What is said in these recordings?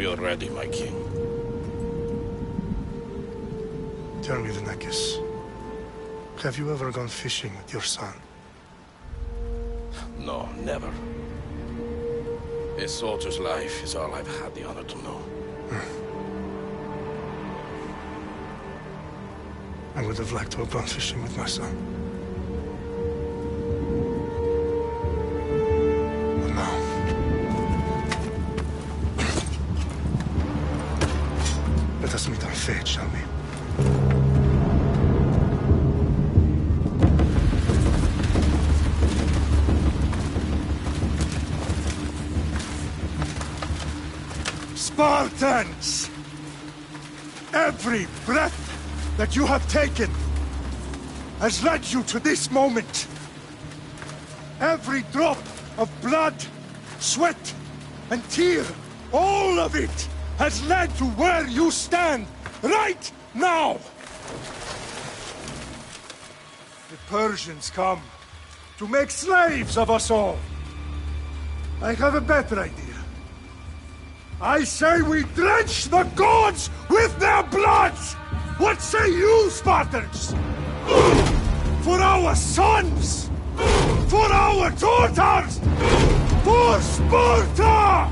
We are ready, my king. Tell me, the Nekis. Have you ever gone fishing with your son? No, never. A soldier's life is all I've had the honor to know. I would have liked to have gone fishing with my son. But now... let us meet our fate, shall we? Spartans! Every breath that you have taken has led you to this moment. Every drop of blood, sweat, and tear, all of it has led to where you stand right now. The Persians come to make slaves of us all. I have a better idea. I say we drench the gods with their blood! What say you, Spartans? For our sons! For our daughters! For Sparta!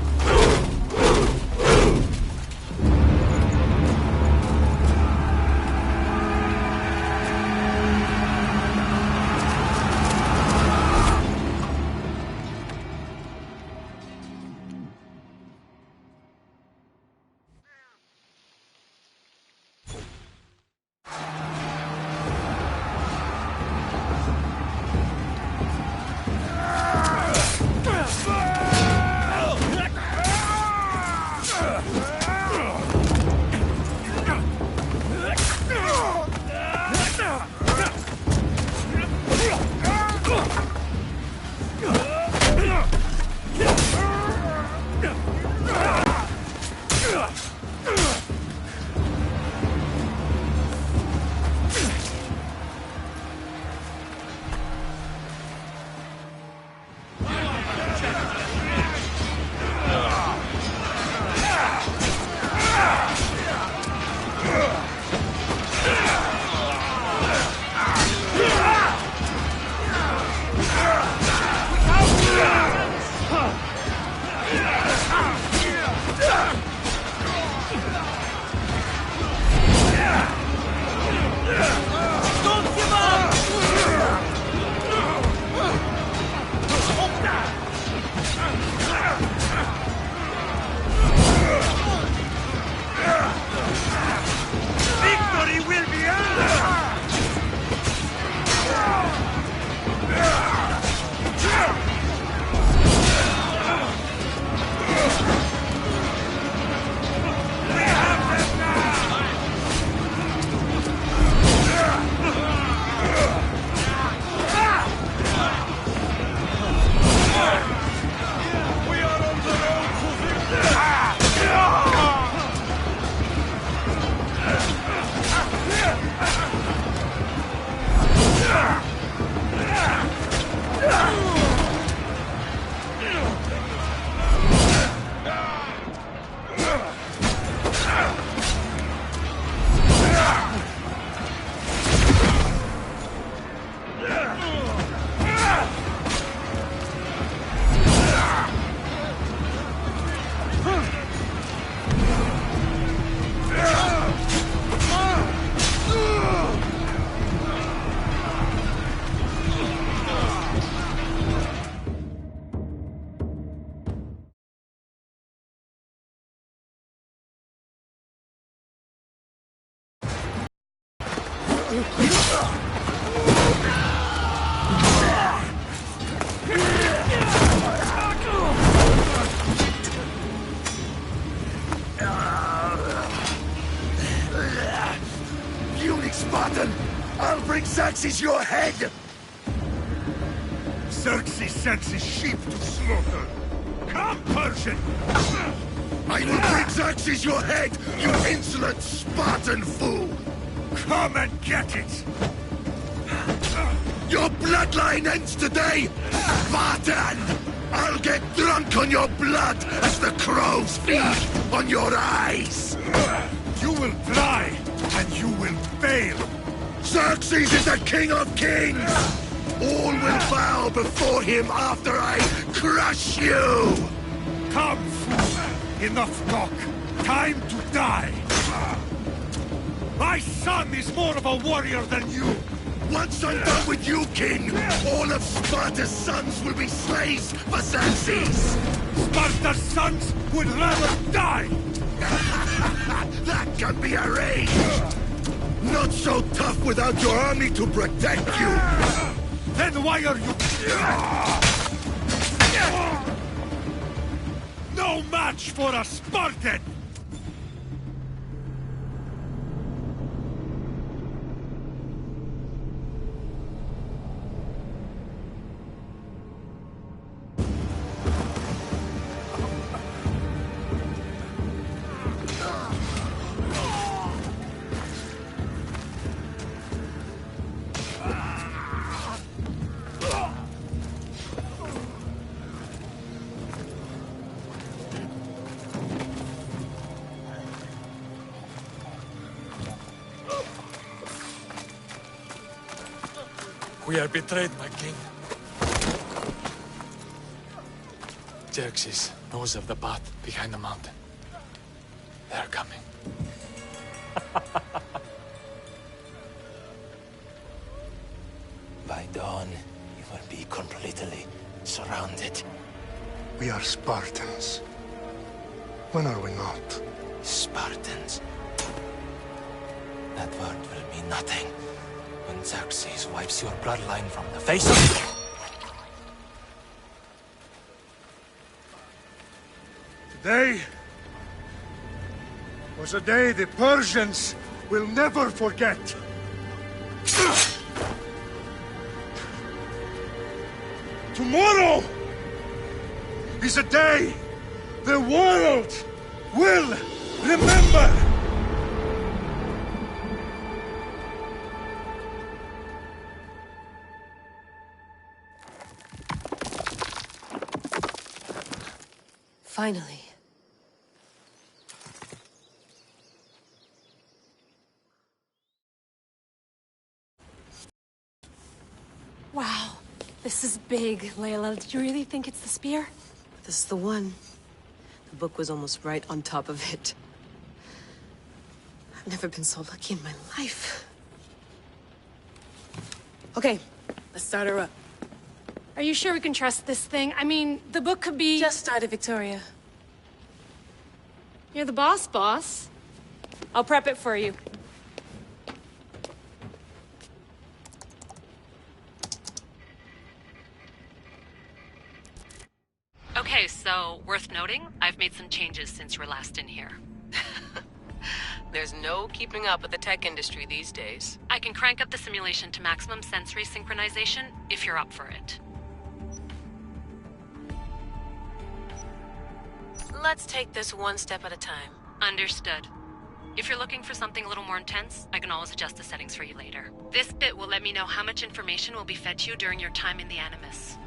Spartan! I'll bring Xerxes your head! Xerxes sends his sheep to slaughter. Come, Persian! I will bring Xerxes your head, you insolent Spartan fool! Come and get it! Your bloodline ends today, Spartan! I'll get drunk on your blood as the crows feed on your eyes! You will try, and you will fail! Xerxes is the king of kings! All will bow before him after I crush you! Come, fool! Enough talk! Time to die! My son is more of a warrior than you! Once I'm done with you, king, all of Sparta's sons will be slaves for Xerxes! Sparta's sons would rather die! That can be arranged! Not so tough without your army to protect you! Then why are you... No match for a Spartan! We are betrayed, my king. Xerxes knows of the path behind the mountain. They are coming. By dawn, you will be completely surrounded. We are Spartans. When are we not? Spartans. That word will mean nothing when Xerxes wipes your bloodline from the face of... Today was a day the Persians will never forget. Tomorrow is a day the world will remember. Finally. Wow, this is big, Layla. Did you really think it's the spear? This is the one. The book was almost right on top of it. I've never been so lucky in my life. Okay, let's start her up. Are you sure we can trust this thing? I mean, the book could be... Just started, Victoria. You're the boss. I'll prep it for you. Okay, so, worth noting, I've made some changes since you were last in here. There's no keeping up with the tech industry these days. I can crank up the simulation to maximum sensory synchronization, if you're up for it. Let's take this one step at a time. Understood. If you're looking for something a little more intense, I can always adjust the settings for you later. This bit will let me know how much information will be fed to you during your time in the Animus.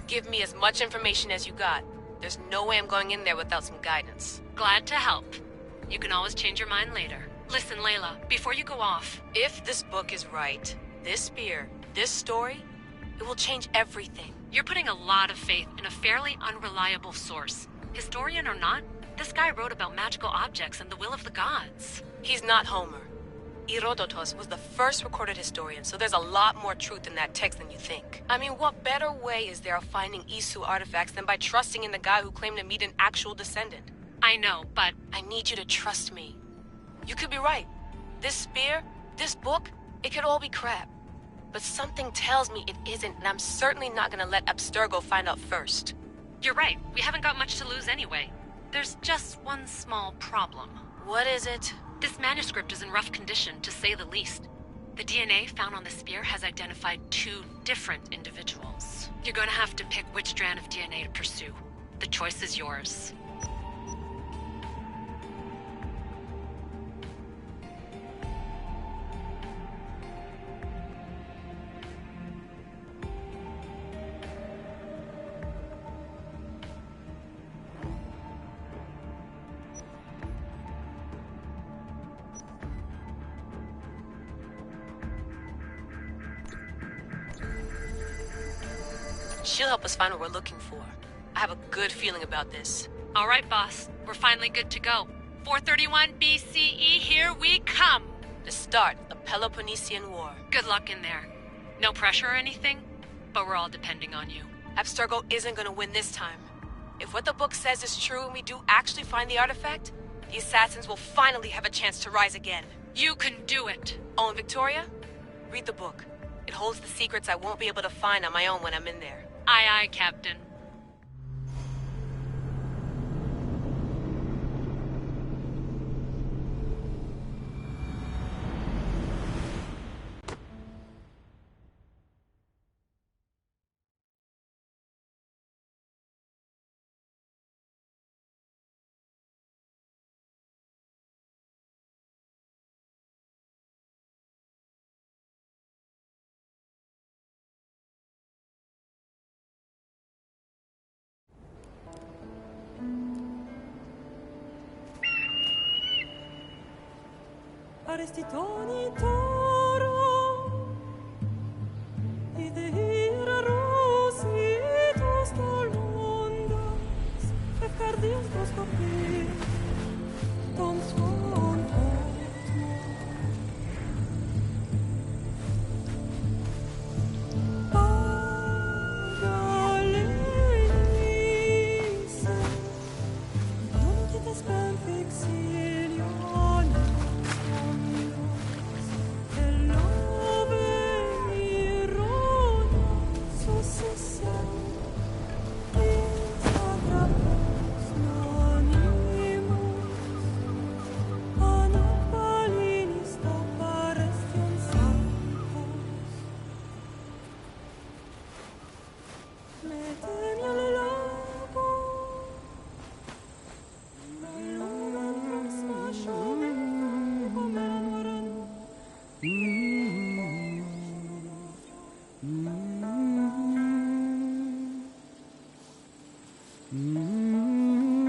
Give me as much information as you got. There's no way I'm going in there without some guidance. Glad to help. You can always change your mind later. Listen, Layla, before you go off... If this book is right, this spear, this story, it will change everything. You're putting a lot of faith in a fairly unreliable source. Historian or not, this guy wrote about magical objects and the will of the gods. He's not Homer. Herodotus was the first recorded historian, so there's a lot more truth in that text than you think. I mean, what better way is there of finding Isu artifacts than by trusting in the guy who claimed to meet an actual descendant? I know, but... I need you to trust me. You could be right. This spear, this book, it could all be crap. But something tells me it isn't, and I'm certainly not gonna let Abstergo find out first. You're right. We haven't got much to lose anyway. There's just one small problem. What is it? This manuscript is in rough condition, to say the least. The DNA found on the spear has identified 2 different individuals. You're gonna have to pick which strand of DNA to pursue. The choice is yours. She'll help us find what we're looking for. I have a good feeling about this. All right, boss. We're finally good to go. 431 BCE, here we come! The start of the Peloponnesian War. Good luck in there. No pressure or anything, but we're all depending on you. Abstergo isn't gonna win this time. If what the book says is true and we do actually find the artifact, the Assassins will finally have a chance to rise again. You can do it! Oh, and Victoria? Read the book. It holds the secrets I won't be able to find on my own when I'm in there. Aye, aye, Captain. Arestitoni toro, idehira rositos tolondas, efcardios proscopir, tom suon Pagalenise, non ti te spenfixilion.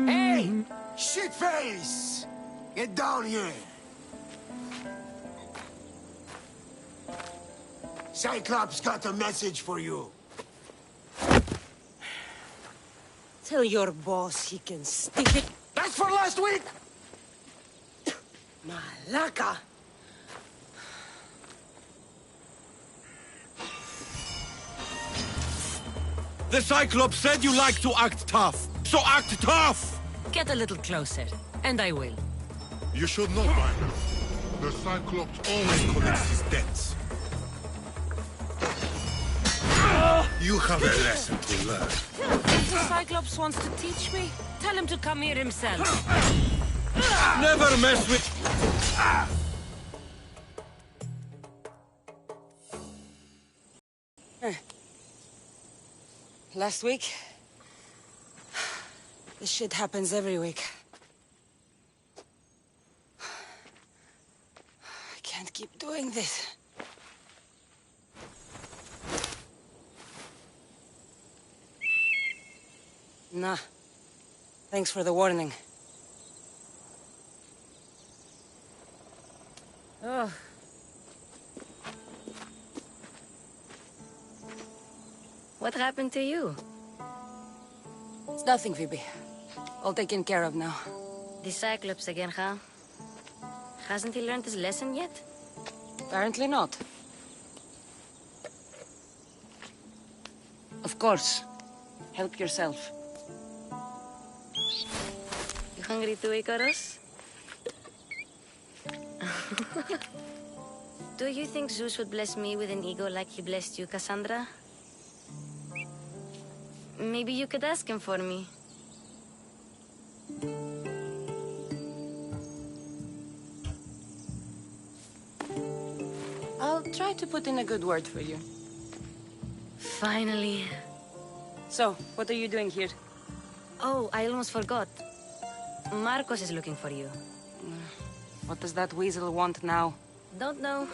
Hey! Shitface! Get down here! Cyclops got a message for you. Tell your boss he can stick it. That's for last week! Malaka! The Cyclops said you like to act tough, so act tough! Get a little closer, and I will. You should know by now. The Cyclops always collects his debts. You have a lesson to learn. If the Cyclops wants to teach me, tell him to come here himself. Never mess with... Last week? This shit happens every week. I can't keep doing this. Nah. Thanks for the warning. Oh. What happened to you? It's nothing, Phoebe. All taken care of now. The Cyclops again, huh? Hasn't he learned his lesson yet? Apparently not. Of course. Help yourself. You hungry too, Icarus? Do you think Zeus would bless me with an ego like he blessed you, Cassandra? Maybe you could ask him for me. I'll try to put in a good word for you. Finally. So, what are you doing here? Oh, I almost forgot. Markus is looking for you. What does that weasel want now? Don't know.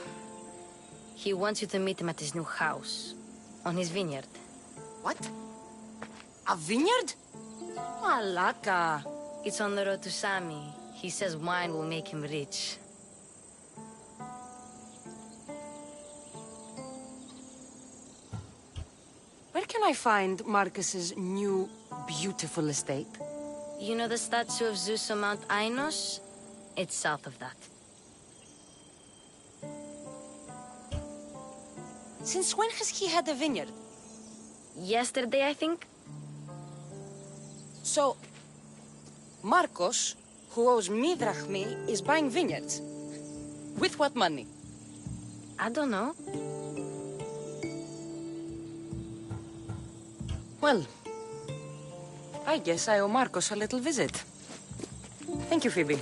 He wants you to meet him at his new house. On his vineyard. What? A vineyard? Malaka. It's on the road to Sami. He says wine will make him rich. Where can I find Markus's new, beautiful estate? You know the statue of Zeus on Mount Ainos? It's south of that. Since when has he had a vineyard? Yesterday, I think. So, Markus, who owes me drachmi, is buying vineyards. With what money? I don't know. Well, I guess I owe Markus a little visit. Thank you, Phoebe.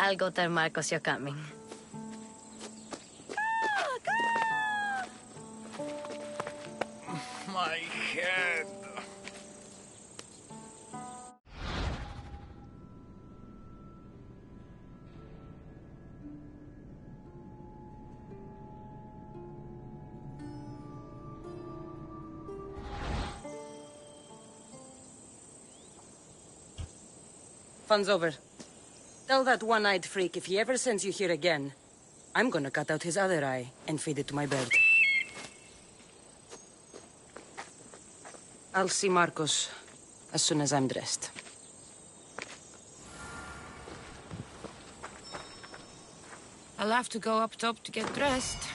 I'll go tell Markus you're coming. My head. Fun's over. Tell that one-eyed freak if he ever sends you here again, I'm gonna cut out his other eye and feed it to my bird. I'll see Markus as soon as I'm dressed. I'll have to go up top to get dressed.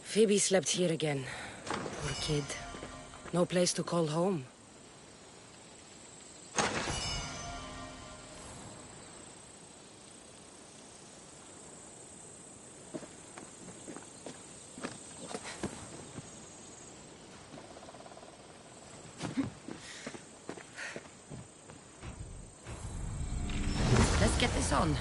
Phoebe slept here again. Poor kid. No place to call home. Let's get this on.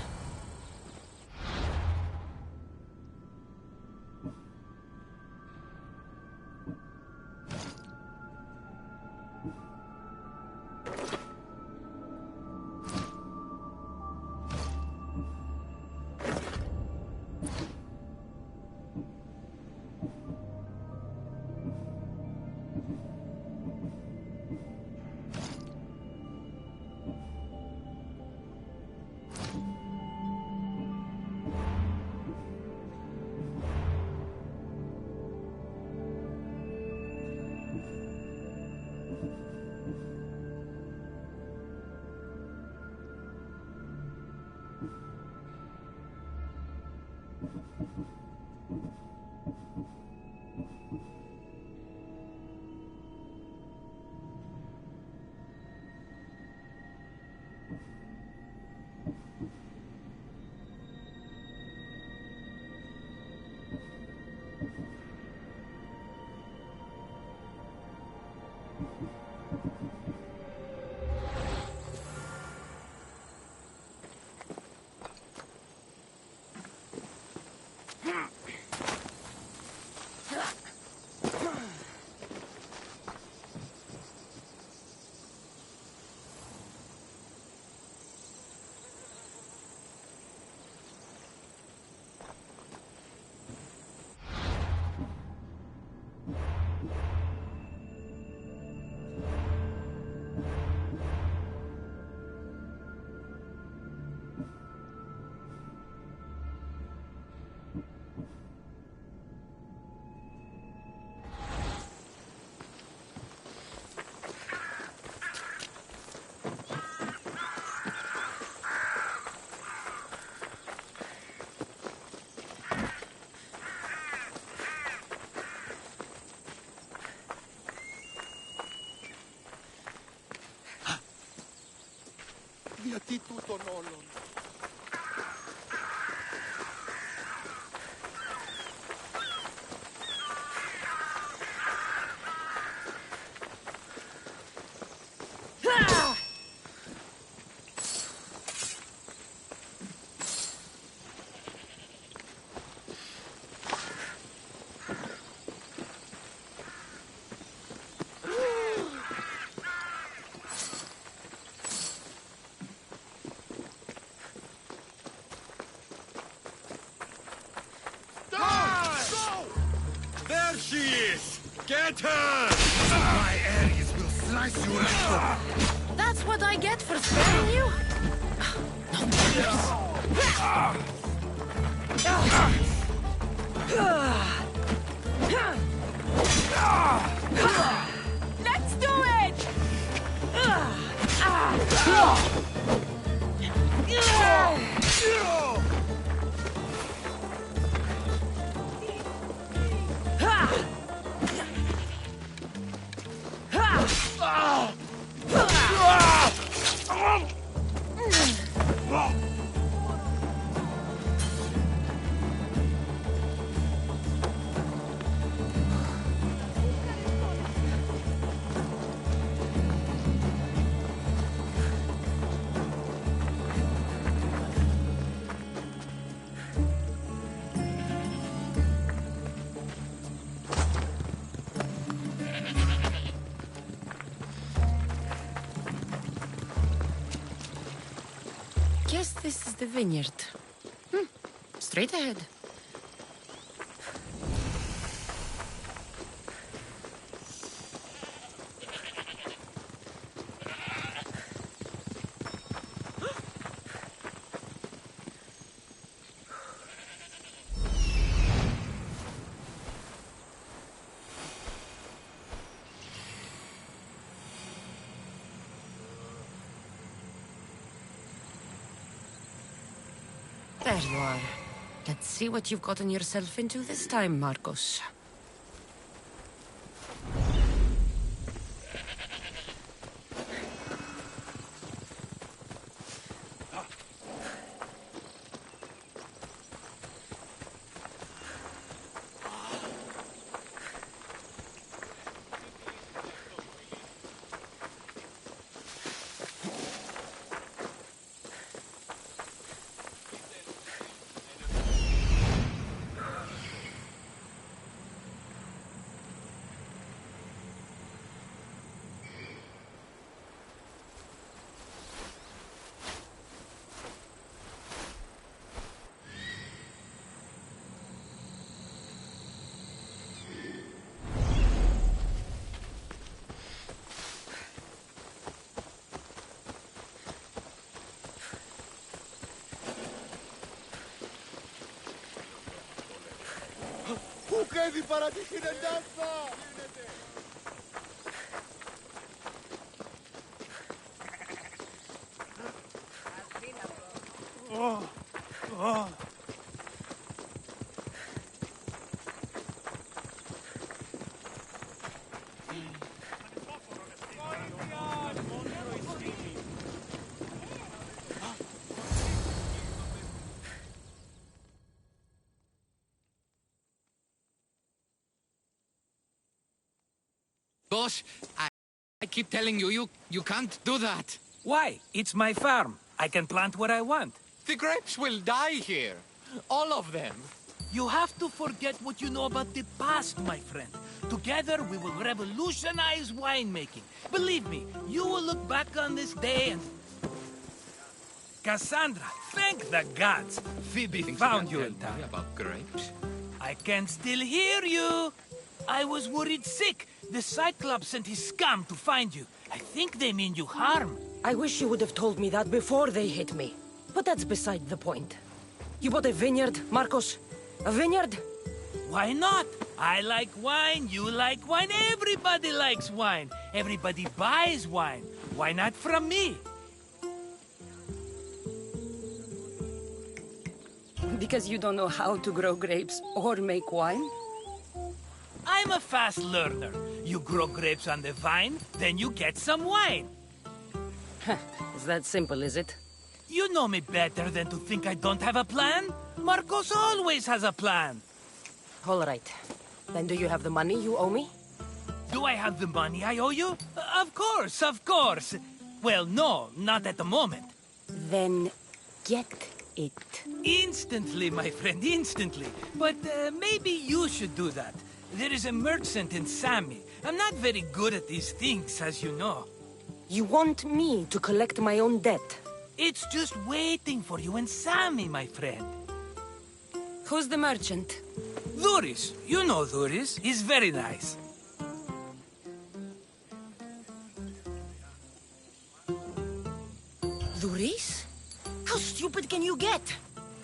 There she is! Get her! My Ares will slice you up. That's what I get for sparing you? Let's do it! Guess this is the vineyard. Straight ahead. There you are. Let's see what you've gotten yourself into this time, Markus. Ήδη παρά τη συνεντάφα! Boss, I keep telling you, you can't do that. Why? It's my farm. I can plant what I want. The grapes will die here. All of them. You have to forget what you know about the past, my friend. Together, we will revolutionize winemaking. Believe me, you will look back on this day and... Cassandra, thank the gods. Phoebe found you in time. About grapes? I can still hear you. I was worried sick. The Cyclops sent his scum to find you. I think they mean you harm. I wish you would have told me that before they hit me. But that's beside the point. You bought a vineyard, Markus? A vineyard? Why not? I like wine, you like wine, everybody likes wine. Everybody buys wine. Why not from me? Because you don't know how to grow grapes or make wine? I'm a fast learner. You grow grapes on the vine, then you get some wine. Is that simple, is it? You know me better than to think I don't have a plan. Marcos always has a plan. All right. Then do you have the money you owe me? Do I have the money I owe you? Of course, of course. Well, no, not at the moment. Then get it. Instantly, my friend, instantly. But maybe you should do that. There is a merchant in Sami. I'm not very good at these things, as you know. You want me to collect my own debt? It's just waiting for you in Sami, my friend. Who's the merchant? Duris. You know Duris. He's very nice. Duris? How stupid can you get?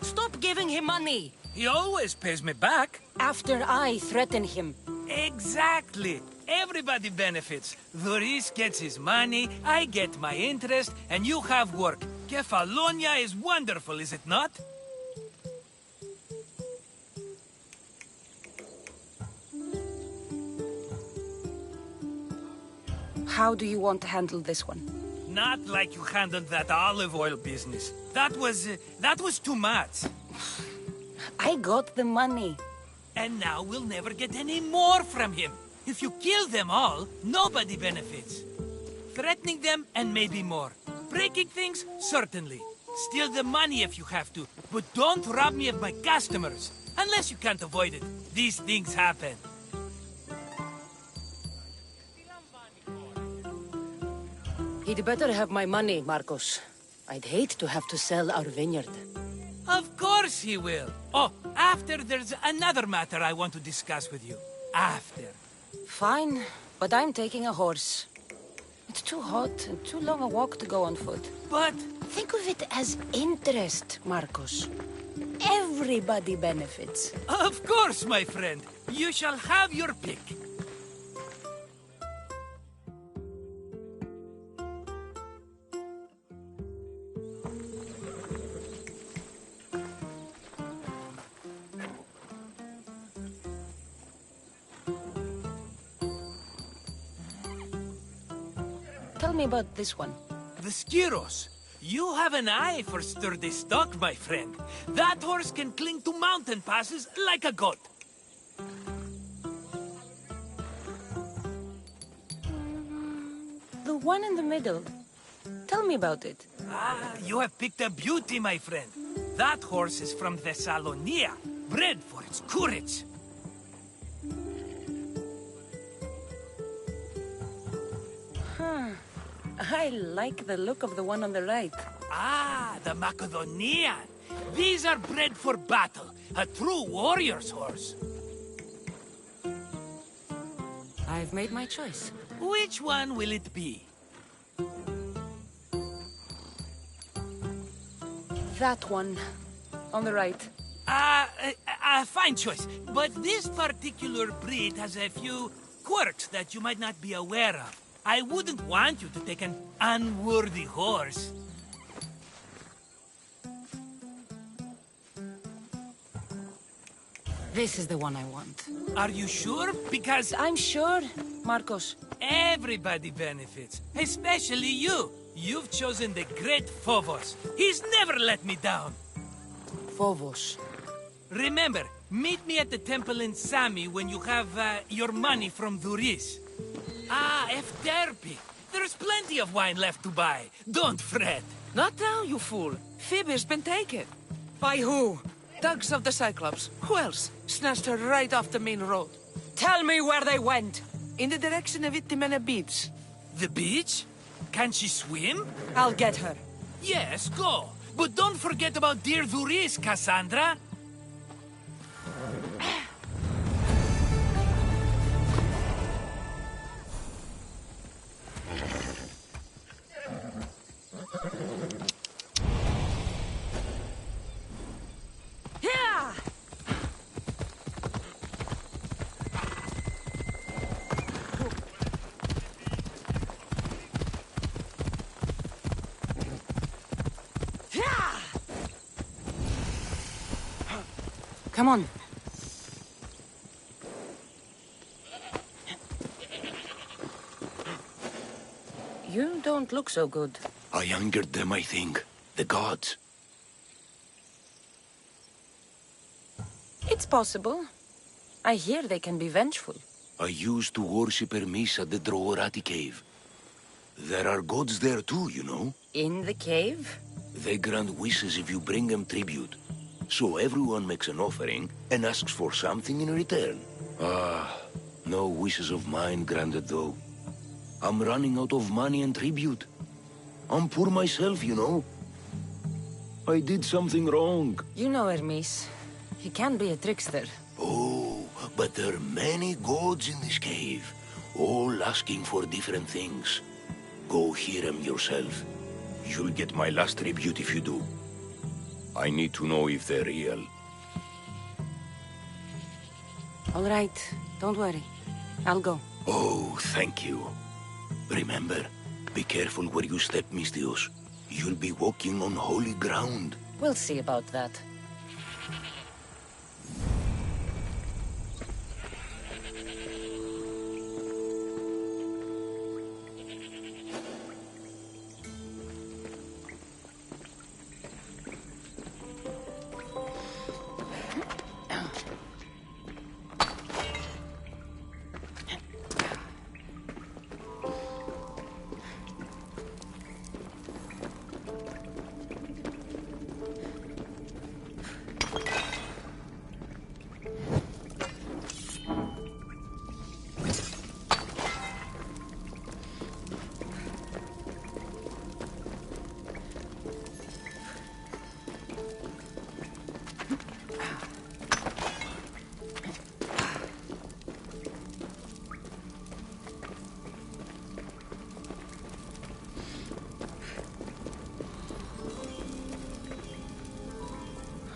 Stop giving him money! He always pays me back. After I threaten him. Exactly. Everybody benefits. Duris gets his money, I get my interest, and you have work. Kefalonia is wonderful, is it not? How do you want to handle this one? Not like you handled that olive oil business. That was too much. I got the money. And now we'll never get any more from him. If you kill them all, nobody benefits. Threatening them, and maybe more. Breaking things, certainly. Steal the money if you have to, but don't rob me of my customers. Unless you can't avoid it. These things happen. He'd better have my money, Marcos. I'd hate to have to sell our vineyard. Of course he will. Oh, after there's another matter I want to discuss with you. After. Fine, but I'm taking a horse. It's too hot and too long a walk to go on foot. But... think of it as interest, Marcos. Everybody benefits. Of course, my friend. You shall have your pick. Tell me about this one. The Skiros. You have an eye for sturdy stock, my friend. That horse can cling to mountain passes like a goat. The one in the middle. Tell me about it. Ah, you have picked a beauty, my friend. That horse is from Thessalonia, bred for its courage. I like the look of the one on the right. Ah, the Macedonian. These are bred for battle. A true warrior's horse. I've made my choice. Which one will it be? That one. On the right. Fine choice. But this particular breed has a few quirks that you might not be aware of. I wouldn't want you to take an unworthy horse. This is the one I want. Are you sure? Because... I'm sure, Marcos. Everybody benefits. Especially you. You've chosen the great Phobos. He's never let me down. Phobos. Remember, meet me at the temple in Sami when you have your money from Duris. Ah, Efterpi. There's plenty of wine left to buy. Don't fret. Not now, you fool. Phoebe's been taken. By who? Thugs of the Cyclops. Who else? Snatched her right off the main road. Tell me where they went. In the direction of Itimena Beach. The beach? Can she swim? I'll get her. Yes, go. But don't forget about dear Duris, Cassandra. Come on. You don't look so good. I I angered them, I think. The gods. It's possible. I hear they can be vengeful. I used to worship Hermes at the Droorati cave. There are gods there too, you know. In the cave? They grant wishes if you bring them tribute. So everyone makes an offering and asks for something in return. No wishes of mine granted though. I'm running out of money and tribute. I'm poor myself, you know. I did something wrong. You know Hermes. He can be a trickster. Oh, but there are many gods in this cave, all asking for different things. Go hear them yourself. You'll get my last tribute if you do. I need to know if they're real. All right, don't worry. I'll go. Oh, thank you. Remember, be careful where you step, Mistios. You'll be walking on holy ground. We'll see about that.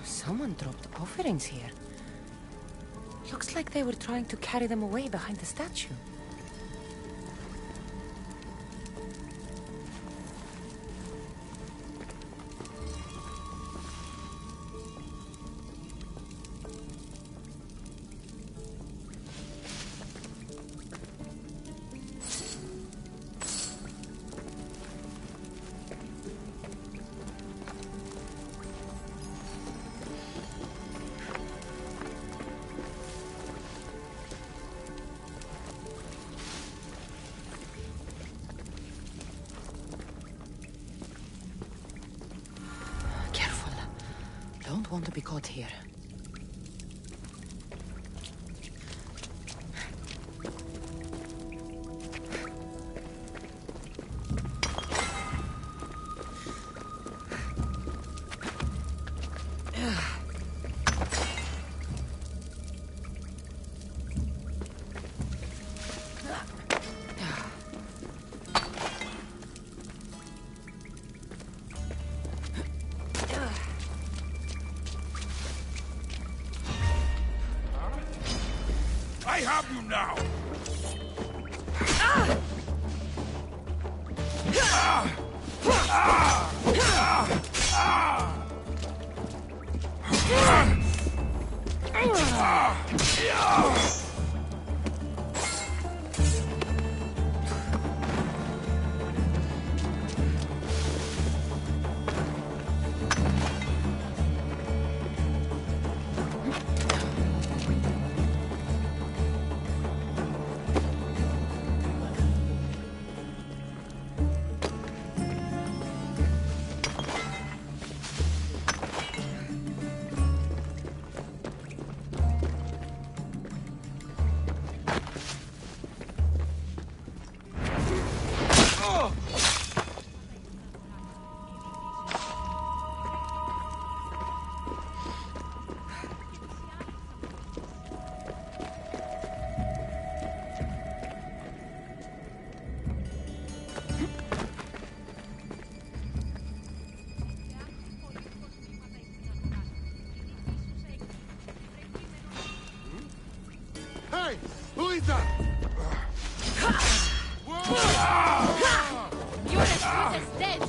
Someone dropped offerings here. Looks like they were trying to carry them away behind the statue. Don't want to be caught here. I have you now! Hey! Who is that? You're as good as dead!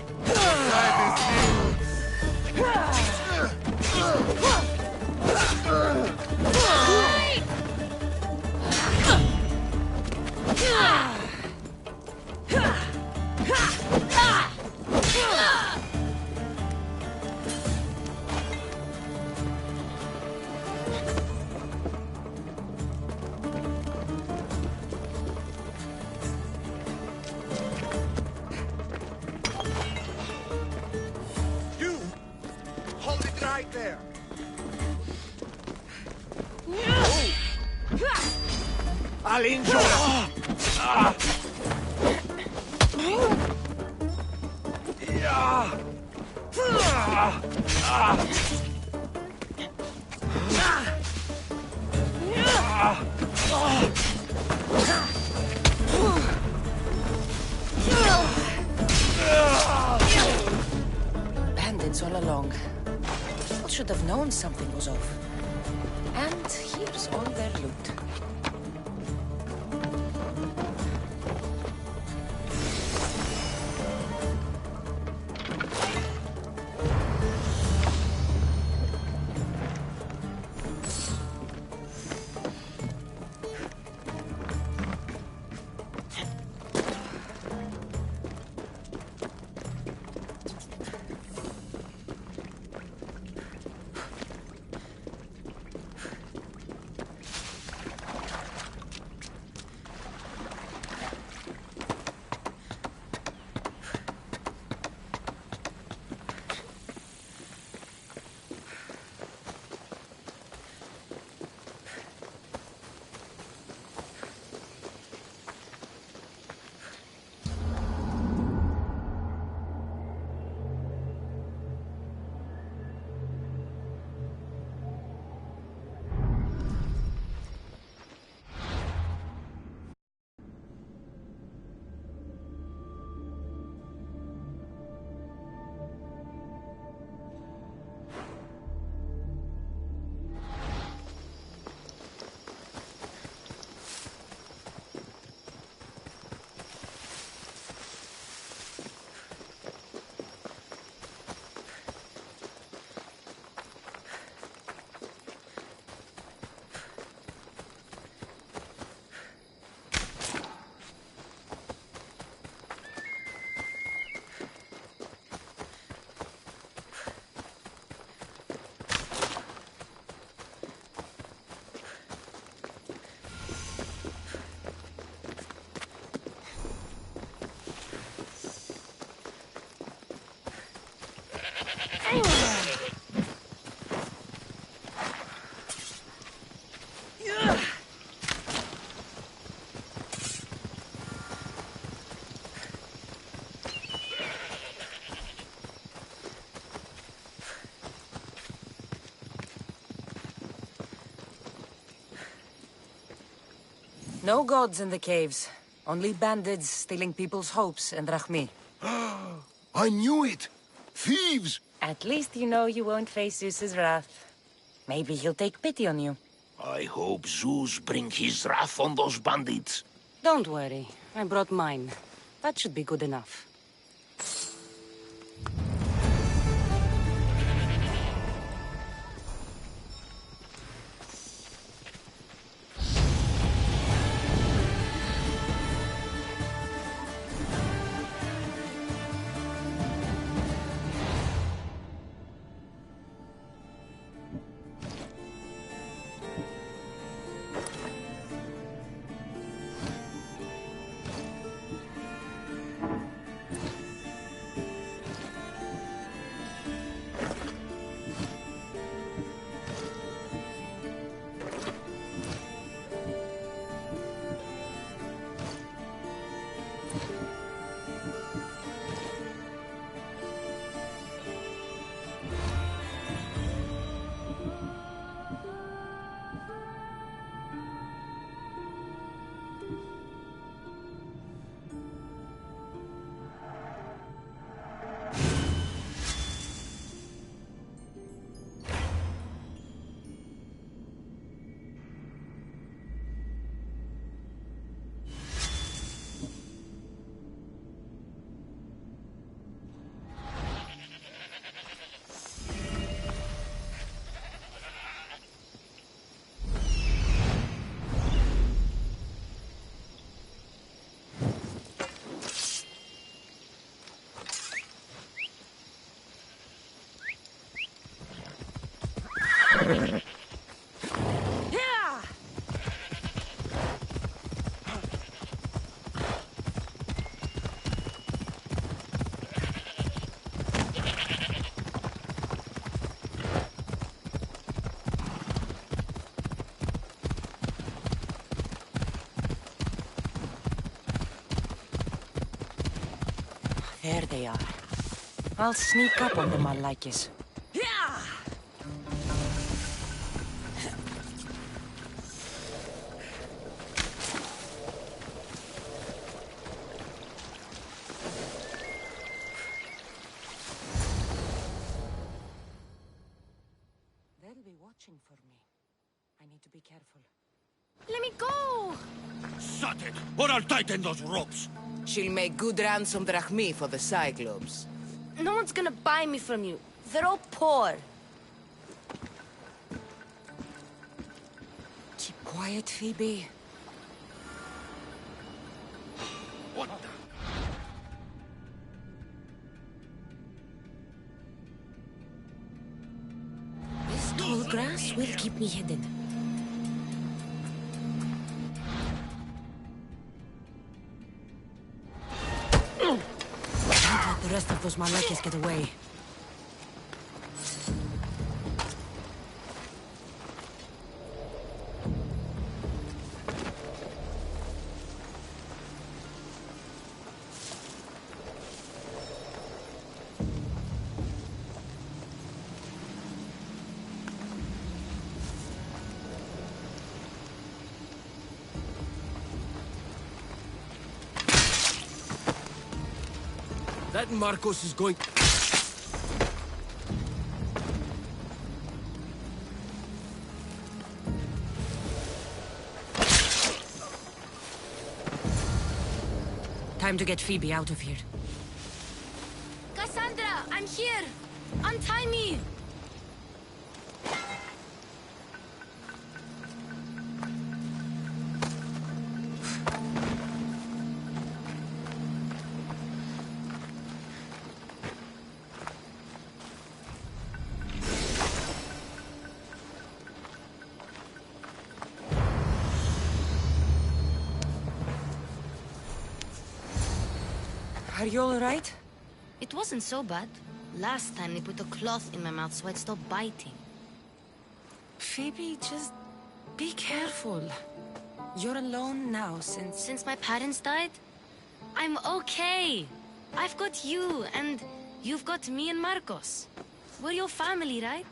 right there. I'll injure Bandits all along. People should have known something was off. And here's all their loot. No gods in the caves. Only bandits stealing people's hopes and Rahmi. I knew it! Thieves! At least you know you won't face Zeus's wrath. Maybe he'll take pity on you. I hope Zeus bring his wrath on those bandits. Don't worry. I brought mine. That should be good enough. There they are. I'll sneak up on them, Markus. They'll be watching for me. I need to be careful. Let me go! Shut it, or I'll tighten those ropes. She'll make good ransom drachmi for the Cyclops. No one's gonna buy me from you. They're all poor. Keep quiet, Phoebe. What the? This tall grass will keep me hidden. Don't let the rest of those Malakas get away. That Markus is going... Time to get Phoebe out of here. Cassandra, I'm here! Untie me! Are you all right? It wasn't so bad. Last time they put a cloth in my mouth so I'd stop biting. Phoebe, just be careful. You're alone now Since my parents died? I'm okay. I've got you, and you've got me and Markus. We're your family, right?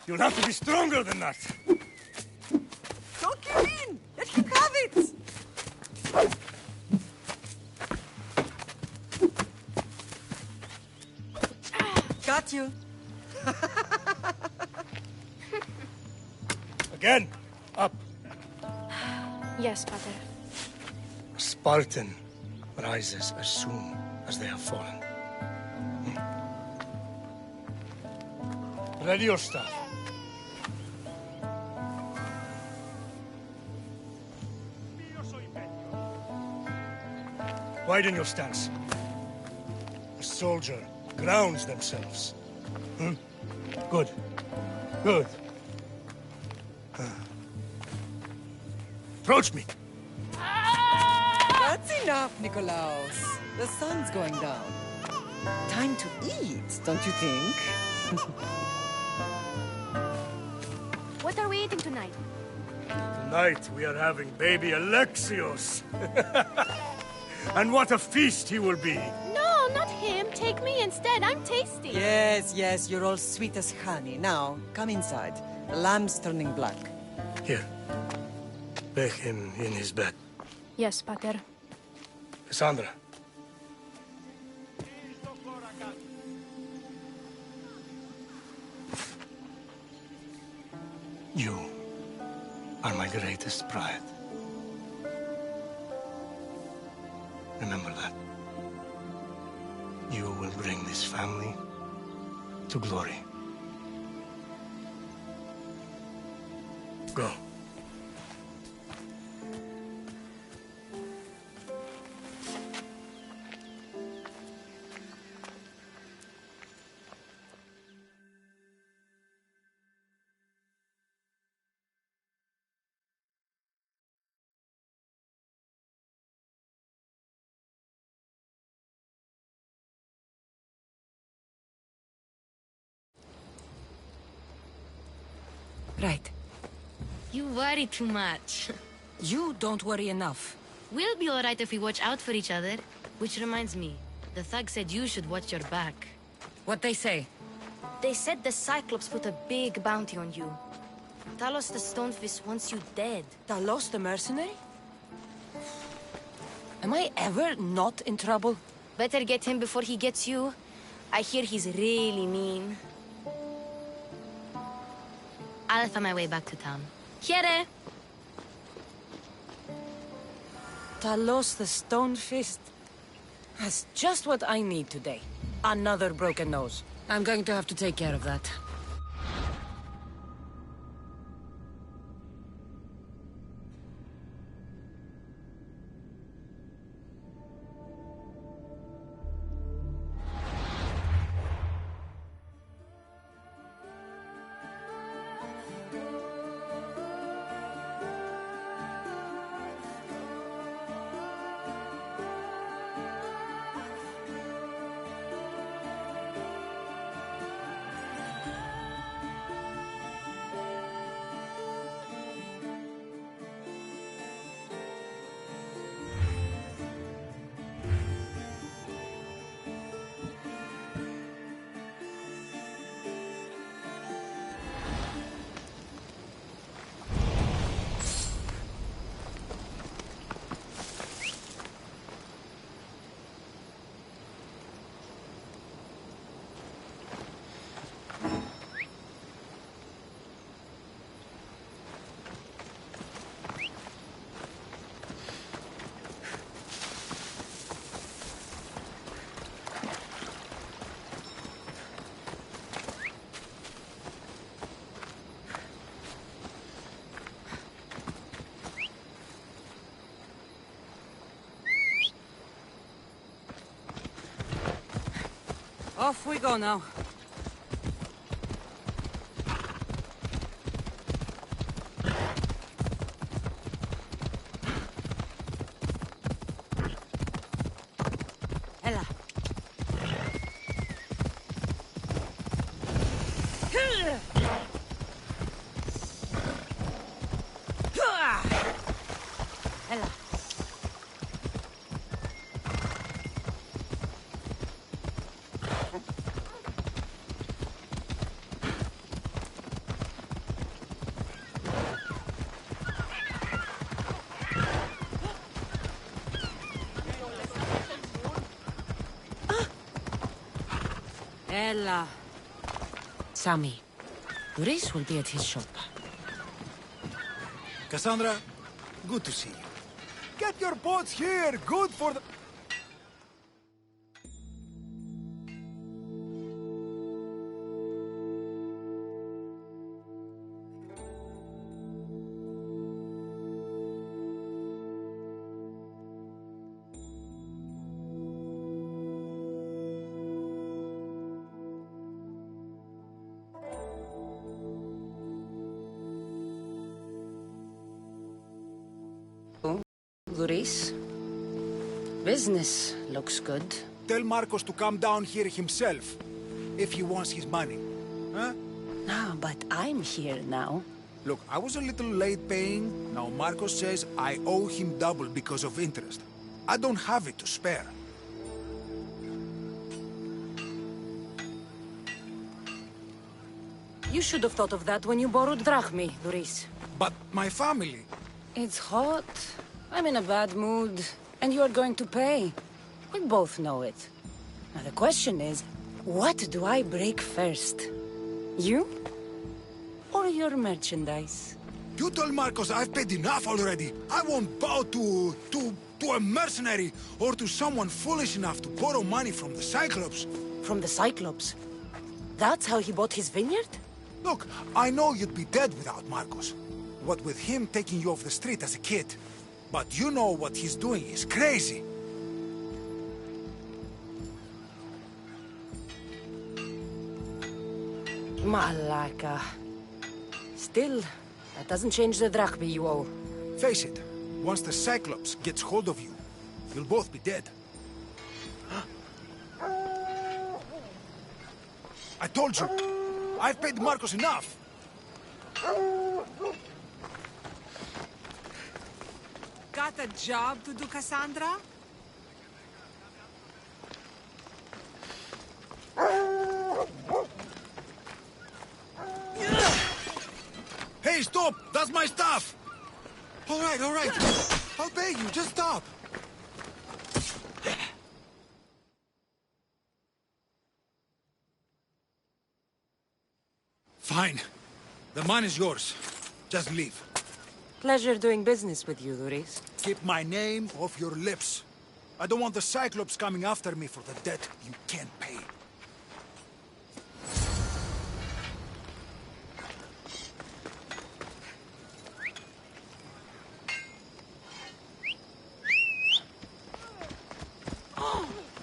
You'll have to be stronger than that. Don't give in! Let him have it! Got you. Again, up. Yes, Pater. A Spartan rises as soon as they have fallen. Ready your staff. Widen your stance. A soldier grounds themselves. Good. Good. Approach me. That's enough, Nikolaos. The sun's going down. Time to eat, don't you think? What are we eating tonight? Tonight we are having baby Alexios. And what a feast he will be. No, not him. Take me instead. I'm tasty. Yes, you're all sweet as honey. Now, come inside. The lamb's turning black. Here. Lay him in his bed. Yes, Pater. Cassandra. You are my greatest pride. Remember that. You will bring this family to glory. Go. Right. You worry too much. You don't worry enough. We'll be alright if we watch out for each other. Which reminds me, the thug said you should watch your back. What'd they say? They said the Cyclops put a big bounty on you. Talos the Stonefist wants you dead. Talos the mercenary? Am I ever not in trouble? Better get him before he gets you. I hear he's really mean. I'll find my way back to town. Here! Talos the Stonefist. That's just what I need today. Another broken nose. I'm going to have to take care of that. Off we go now. Ella. Ella. Ella. Sammy. Luis will be at his shop. Cassandra, good to see you. Get your boats here, good for the... Luis. Business looks good. Tell Marcos to come down here himself, if he wants his money. Huh? No, but I'm here now. Look, I was a little late paying. Now Marcos says I owe him double because of interest. I don't have it to spare. You should have thought of that when you borrowed drachmi, Luis. But my family... It's hot. I'm in a bad mood. And you are going to pay. We both know it. Now the question is, what do I break first? You? Or your merchandise? You told Marcos I've paid enough already. I won't bow to a mercenary or to someone foolish enough to borrow money from the Cyclops. From the Cyclops? That's how he bought his vineyard? Look, I know you'd be dead without Marcos. What with him taking you off the street as a kid. But you know what he's doing is crazy. Malaka. Still, that doesn't change the drachmi you owe. Face it, once the Cyclops gets hold of you, you'll both be dead. I told you, I've paid Marcos enough. got a job to do, Cassandra? Hey, stop! That's my stuff! All right. I'll pay you. Just stop. Fine. The mine is yours. Just leave. Pleasure doing business with you, Duris. Keep my name off your lips. I don't want the Cyclops coming after me for the debt you can't pay.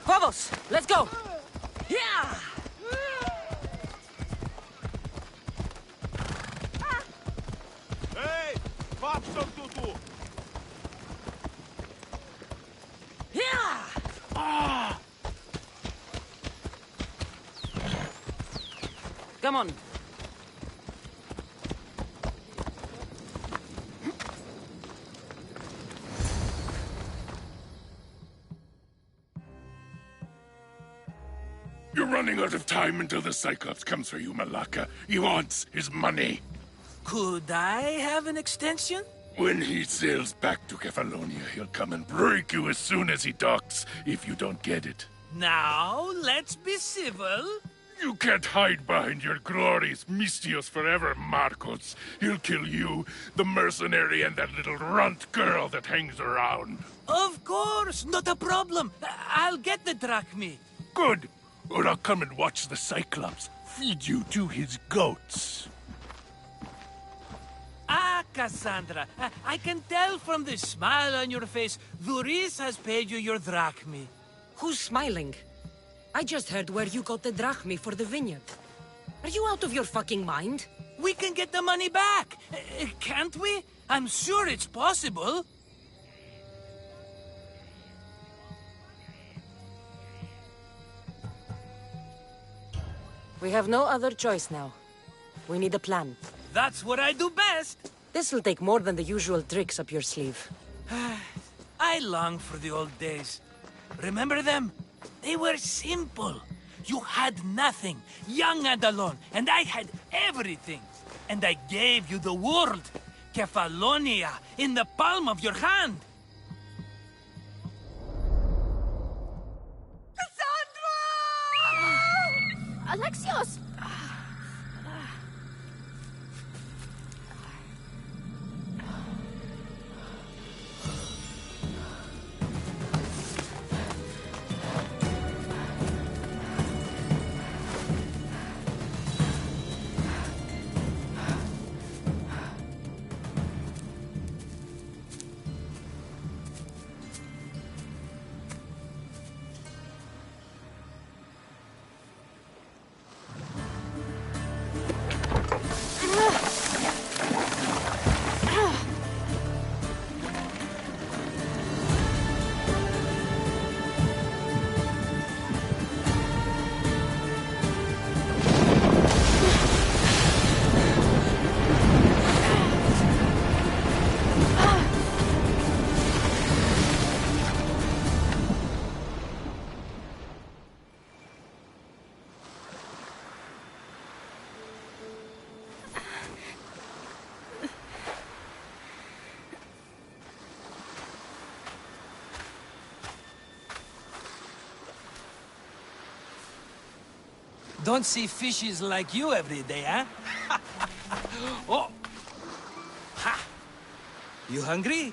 Vamos! Let's go! Yeah! Hey! Pop some tutu! Yeah! Come on. You're running out of time until the Cyclops comes for you, Malaka. He wants his money. Could I have an extension? When he sails back to Kefalonia, he'll come and break you as soon as he docks, if you don't get it. Now, let's be civil. You can't hide behind your glories, Mistios forever, Marcos. He'll kill you, the mercenary, and that little runt girl that hangs around. Of course, not a problem. I'll get the drachmi. Good. Or I'll come and watch the Cyclops feed you to his goats. Ah, Cassandra, I can tell from the smile on your face, Duris has paid you your drachmi. Who's smiling? I just heard where you got the drachmi for the vineyard. Are you out of your fucking mind? We can get the money back, can't we? I'm sure it's possible. We have no other choice now. We need a plan. That's what I do best. This'll take more than the usual tricks up your sleeve. I long for the old days. Remember them? They were simple. You had nothing, young and alone, and I had everything. And I gave you the world, Kefalonia, in the palm of your hand. Alexios! Don't see fishes like you every day, huh? Oh! Ha! You hungry?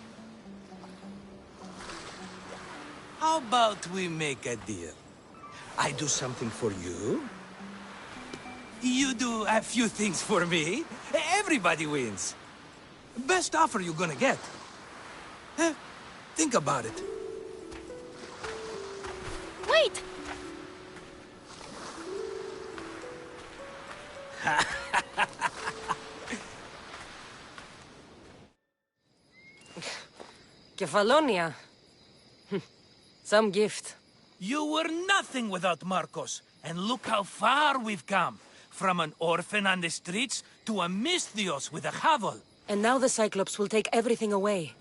How about we make a deal? I do something for you. You do a few things for me. Everybody wins. Best offer you're gonna get. Think about it. Wait! Kefalonia. Some gift. You were nothing without Marcos, and look how far we've come. From an orphan on the streets to a Mistios with a hovel. And now the Cyclops will take everything away.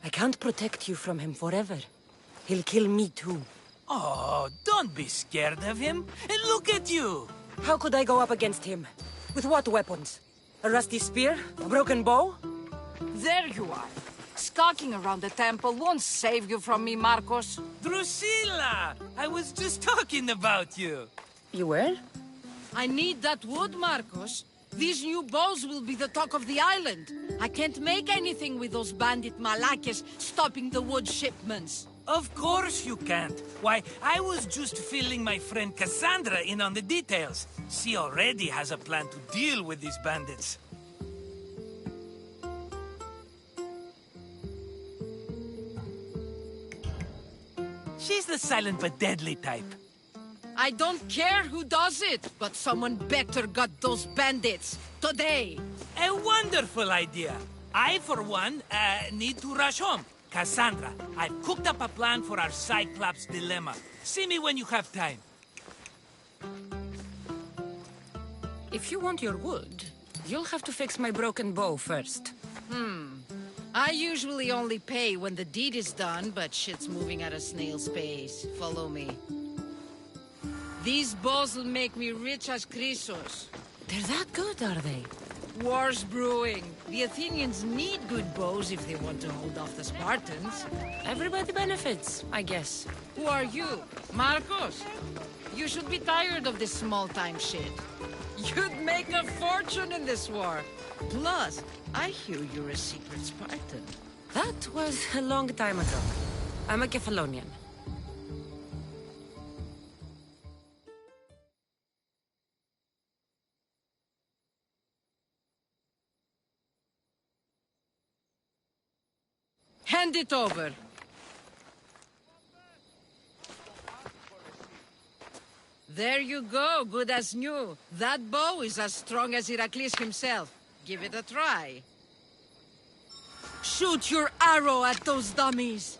I can't protect you from him forever. He'll kill me too. Oh, don't be scared of him. And look at you! How could I go up against him? With what weapons? A rusty spear? A broken bow? There you are. Skulking around the temple won't save you from me, Markos. Drusilla! I was just talking about you. You were? I need that wood, Markos. These new bows will be the talk of the island. I can't make anything with those bandit malakes stopping the wood shipments. Of course you can't. Why, I was just filling my friend Cassandra in on the details. She already has a plan to deal with these bandits. She's the silent but deadly type. I don't care who does it, but someone better got those bandits. Today. A wonderful idea. I, for one, need to rush home. Cassandra, I've cooked up a plan for our Cyclops dilemma. See me when you have time. If you want your wood, you'll have to fix my broken bow first. I usually only pay when the deed is done, but shit's moving at a snail's pace. Follow me. These bows will make me rich as Chrysos. They're that good, are they? War's brewing. The Athenians need good bows if they want to hold off the Spartans. Everybody benefits, I guess. Who are you? Markos? You should be tired of this small-time shit. You'd make a fortune in this war. Plus, I hear you're a secret Spartan. That was a long time ago. I'm a Kephalonian. Hand it over. There you go, good as new. That bow is as strong as Heracles himself. Give it a try. Shoot your arrow at those dummies.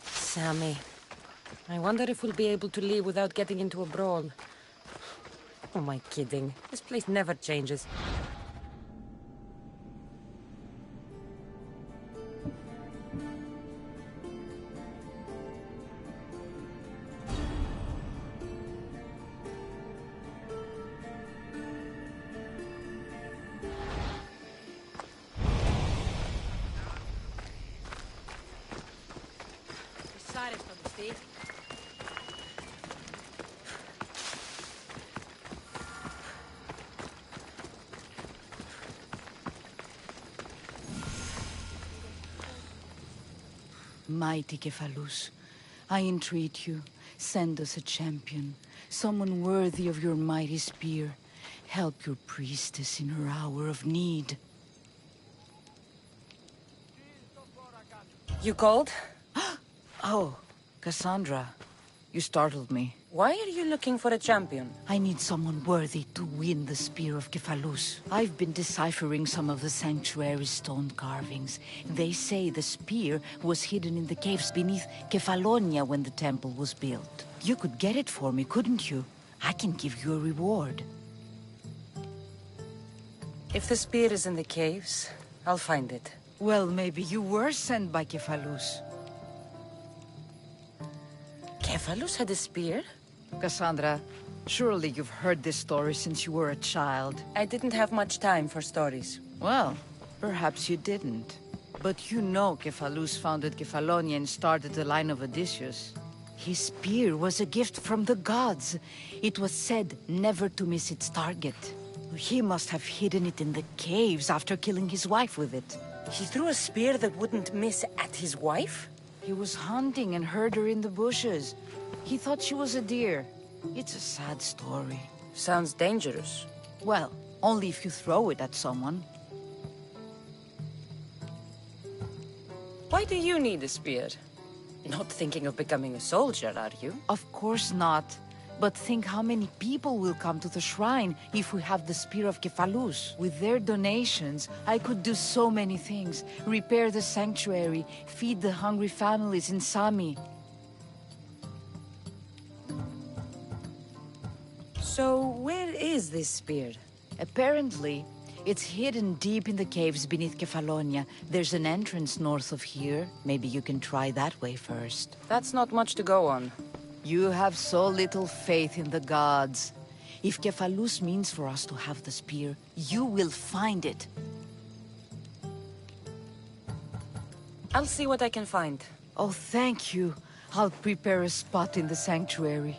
Sammy. I wonder if we'll be able to leave without getting into a brawl. Oh, my kidding. This place never changes. Mighty Cephalus, I entreat you, send us a champion, someone worthy of your mighty spear. Help your priestess in her hour of need. You called? Oh, Cassandra, you startled me. Why are you looking for a champion? I need someone worthy to win the spear of Cephalus. I've been deciphering some of the sanctuary's stone carvings. They say the spear was hidden in the caves beneath Kefalonia when the temple was built. You could get it for me, couldn't you? I can give you a reward. If the spear is in the caves, I'll find it. Well, maybe you were sent by Cephalus. Cephalus had a spear? Cassandra, surely you've heard this story since you were a child. I didn't have much time for stories. Well, perhaps you didn't. But you know Cephalus founded Kefalonia and started the line of Odysseus. His spear was a gift from the gods. It was said never to miss its target. He must have hidden it in the caves after killing his wife with it. He threw a spear that wouldn't miss at his wife? He was hunting and heard her in the bushes. He thought she was a deer. It's a sad story. Sounds dangerous. Well, only if you throw it at someone. Why do you need a spear? Not thinking of becoming a soldier, are you? Of course not. But think how many people will come to the shrine if we have the Spear of Kefalus. With their donations, I could do so many things. Repair the sanctuary, feed the hungry families in Sami. So, where is this spear? Apparently, it's hidden deep in the caves beneath Kefalonia. There's an entrance north of here. Maybe you can try that way first. That's not much to go on. You have so little faith in the gods. If Kefalus means for us to have the spear, you will find it. I'll see what I can find. Oh, thank you. I'll prepare a spot in the sanctuary.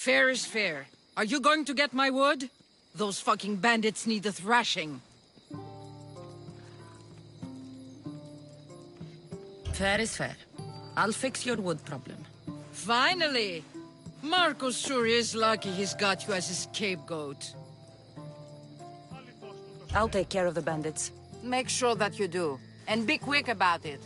Fair is fair. Are you going to get my wood? Those fucking bandits need a thrashing. Fair is fair. I'll fix your wood problem. Finally! Markus sure is lucky he's got you as his scapegoat. I'll take care of the bandits. Make sure that you do. And be quick about it.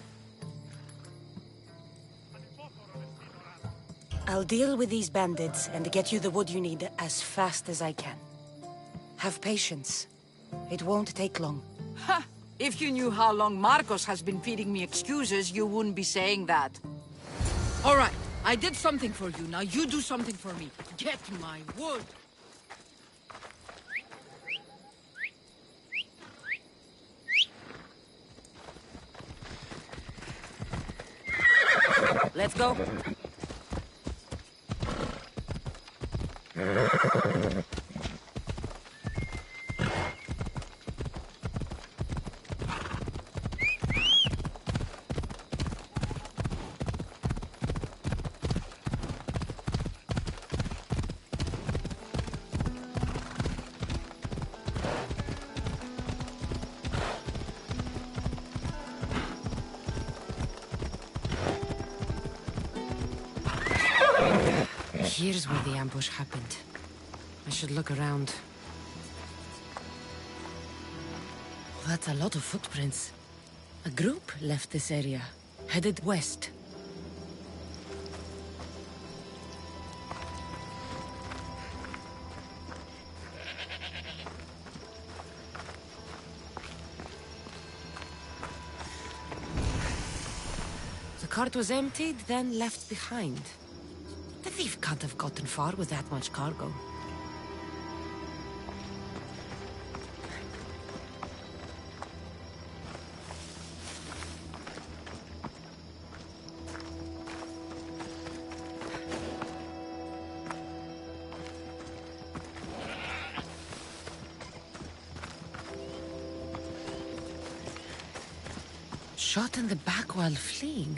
I'll deal with these bandits and get you the wood you need as fast as I can. Have patience. It won't take long. Ha! If you knew how long Markus has been feeding me excuses, you wouldn't be saying that. All right, I did something for you. Now you do something for me. Get my wood. Let's go. Here's where the ambush happened. I should look around. That's a lot of footprints. A group left this area, headed west. The cart was emptied, then left behind. The thief can't have gotten far with that much cargo. Shot in the back while fleeing.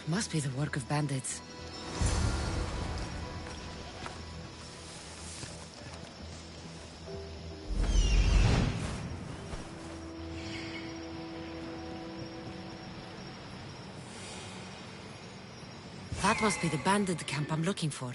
Must be the work of bandits. That must be the bandit camp I'm looking for.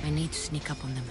I need to sneak up on them.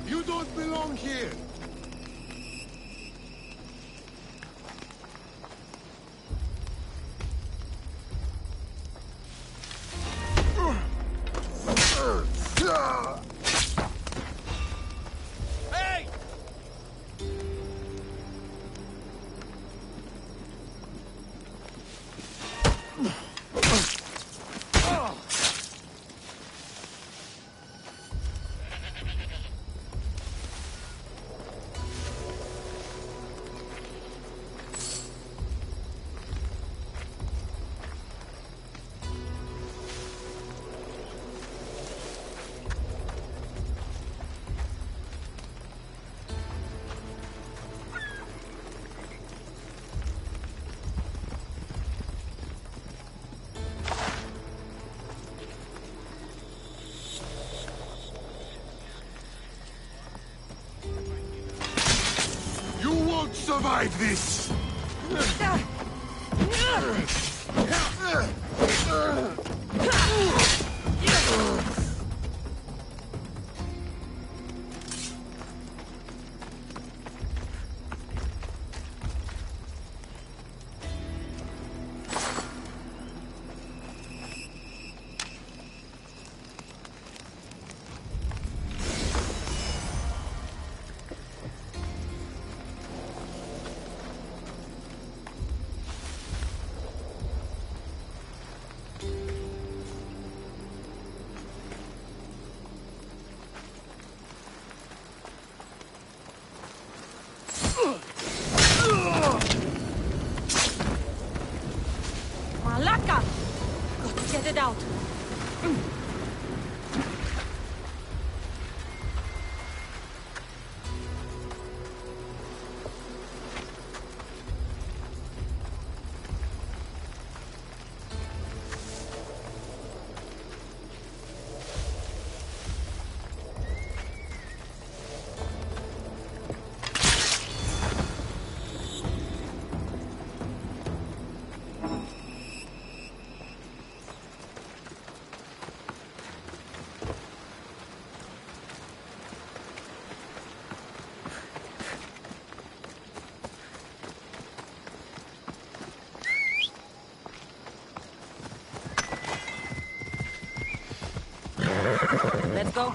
You don't belong here! Hey! You won't survive this! Let's go.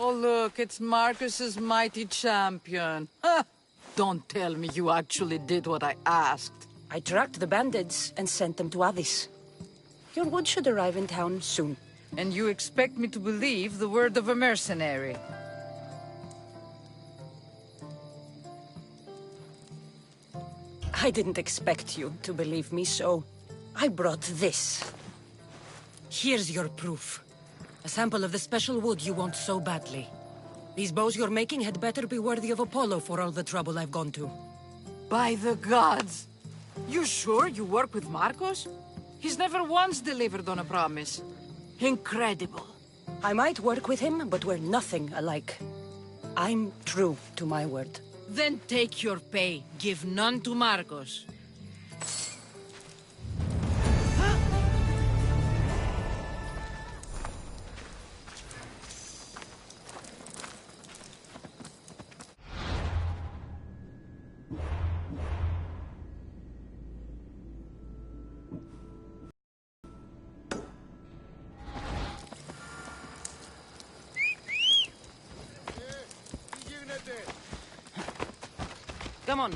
Oh, look, it's Markus's mighty champion. Ha! Don't tell me you actually did what I asked. I tracked the bandits and sent them to Addis. Your wood should arrive in town soon. And you expect me to believe the word of a mercenary? I didn't expect you to believe me, so I brought this. Here's your proof. A sample of the special wood you want so badly. These bows you're making had better be worthy of Apollo for all the trouble I've gone to. By the gods! You sure you work with Markus? He's never once delivered on a promise. Incredible. I might work with him, but we're nothing alike. I'm true to my word. Then take your pay. Give none to Markus. Come on.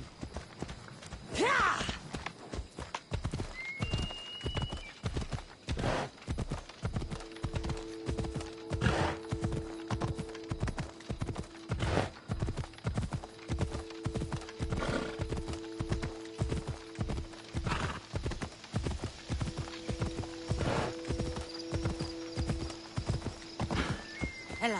Ella.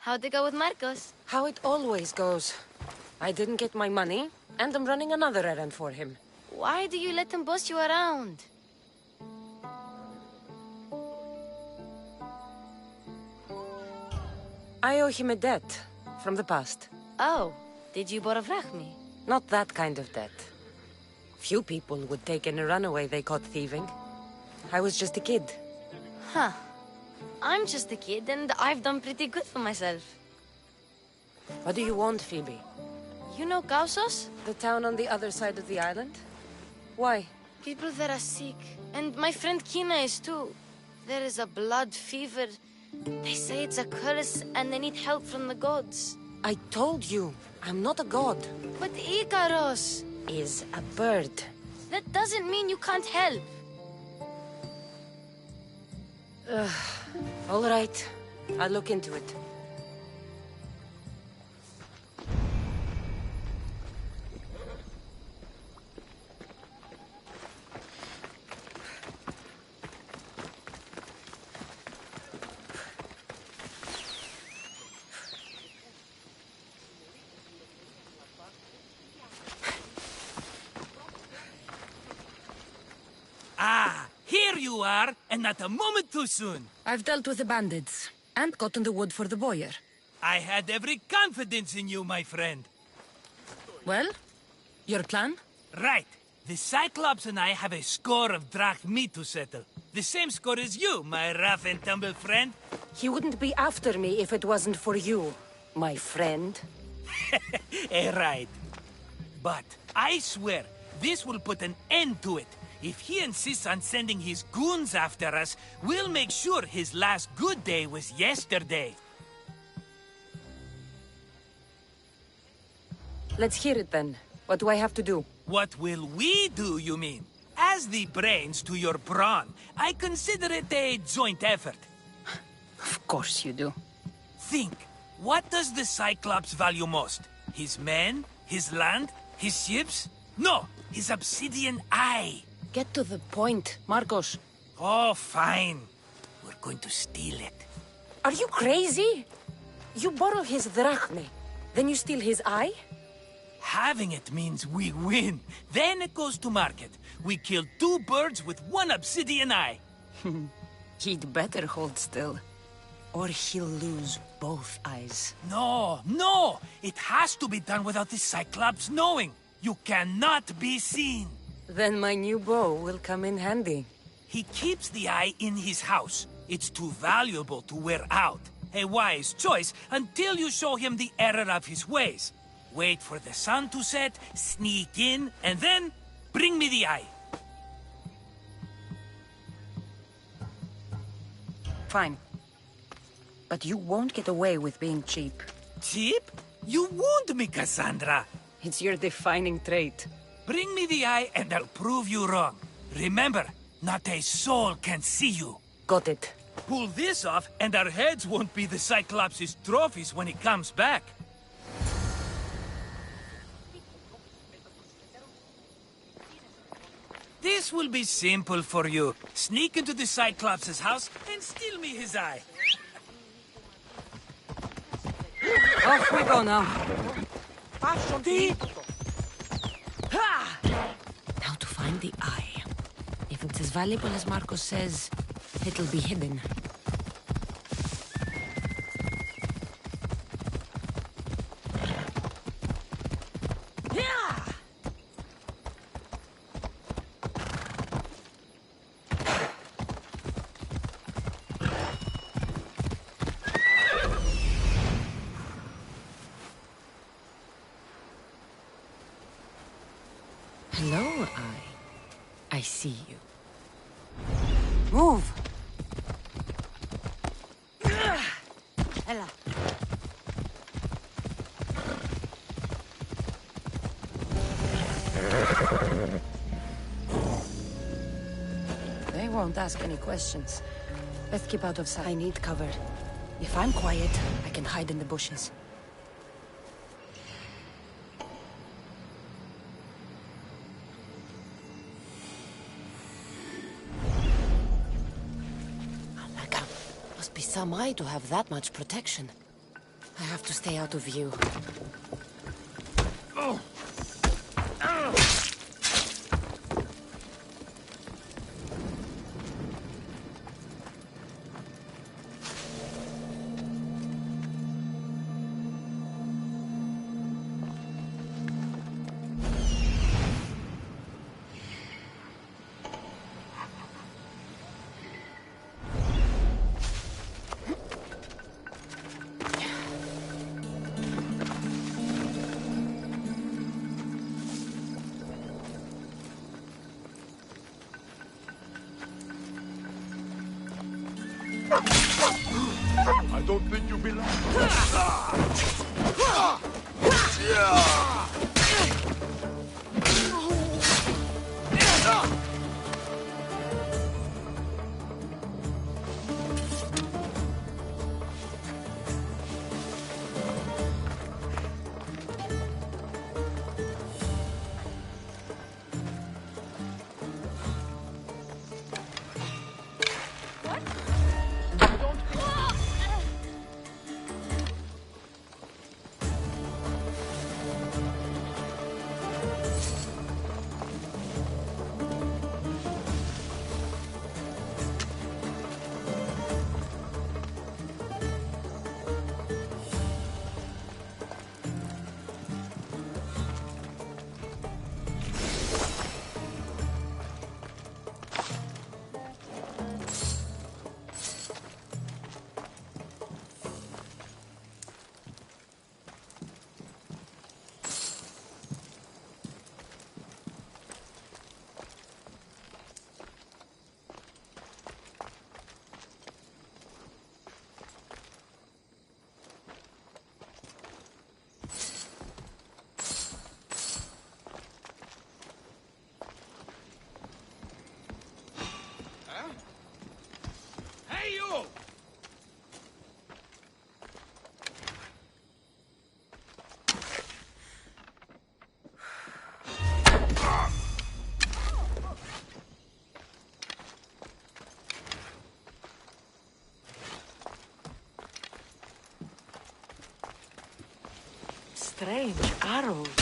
How'd it go with Markus? How it always goes. I didn't get my money, and I'm running another errand for him. Why do you let him boss you around? I owe him a debt from the past. Oh, did you borofrach me? Not that kind of debt. Few people would take in a runaway they caught thieving. I was just a kid. Huh. I'm just a kid, and I've done pretty good for myself. What do you want, Phoebe? You know Kausos? The town on the other side of the island? Why? People there are sick, and my friend Kina is too. There is a blood fever. They say it's a curse, and they need help from the gods. I told you, I'm not a god. But Ikaros is a bird. That doesn't mean you can't help. All right, I'll look into it. Ah, here you are, and not a moment too soon. I've dealt with the bandits. And gotten the wood for the boiler. I had every confidence in you, my friend. Well, your plan? Right. The Cyclops and I have a score of drachmi to settle. The same score as you, my rough and tumble friend. He wouldn't be after me if it wasn't for you, my friend. Right. But I swear, this will put an end to it. If he insists on sending his goons after us, we'll make sure his last good day was yesterday. Let's hear it then. What do I have to do? What will we do, you mean? As the brains to your brawn, I consider it a joint effort. Of course you do. Think, what does the Cyclops value most? His men? His land? His ships? No, his obsidian eye. Get to the point, Markos. Oh, fine. We're going to steal it. Are you crazy? You borrow his drachme, then you steal his eye? Having it means we win. Then it goes to market. We kill 2 birds with 1 obsidian eye. He'd better hold still. Or he'll lose both eyes. No! It has to be done without the Cyclops knowing. You cannot be seen. Then my new bow will come in handy. He keeps the eye in his house. It's too valuable to wear out. A wise choice until you show him the error of his ways. Wait for the sun to set, sneak in, and then bring me the eye. Fine. But you won't get away with being cheap. Cheap? You wound me, Cassandra. It's your defining trait. Bring me the eye and I'll prove you wrong. Remember, not a soul can see you. Got it. Pull this off and our heads won't be the Cyclops' trophies when he comes back. This will be simple for you. Sneak into the Cyclops' house and steal me his eye. Off we go now. Now to find the eye. If it's as valuable as Markos says, it'll be hidden. Hello, Eye. I see you. Move! Ella. They won't ask any questions. Let's keep out of sight. I need cover. If I'm quiet, I can hide in the bushes. Some eye to have that much protection. I have to stay out of view. I don't think you belong. strange arrows.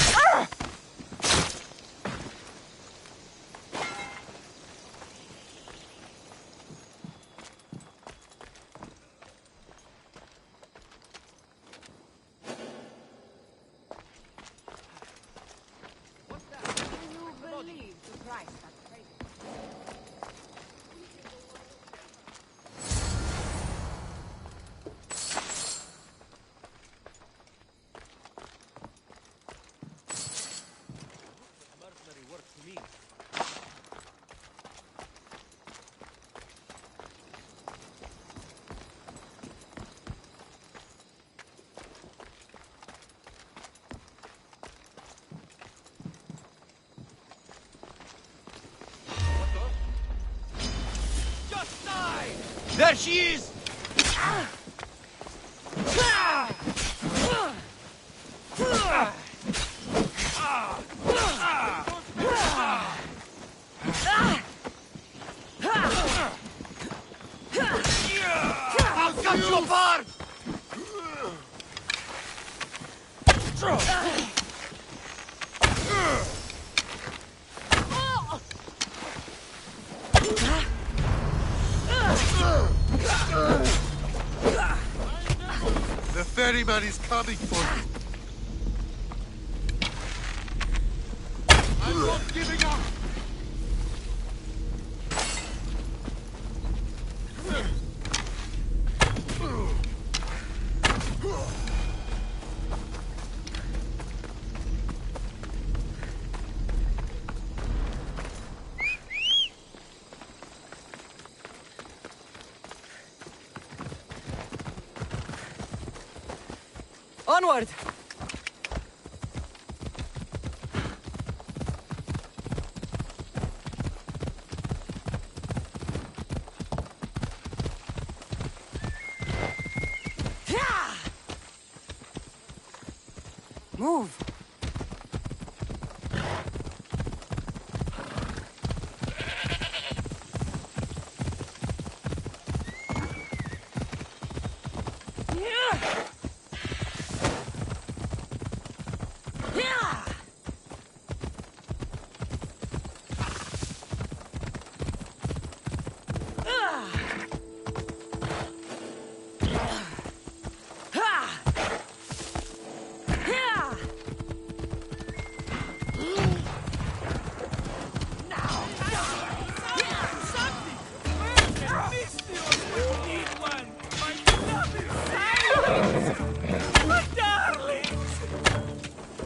There she is! I'll cut you apart! The ferryman is coming for you. I'm not giving up! Onward! Move!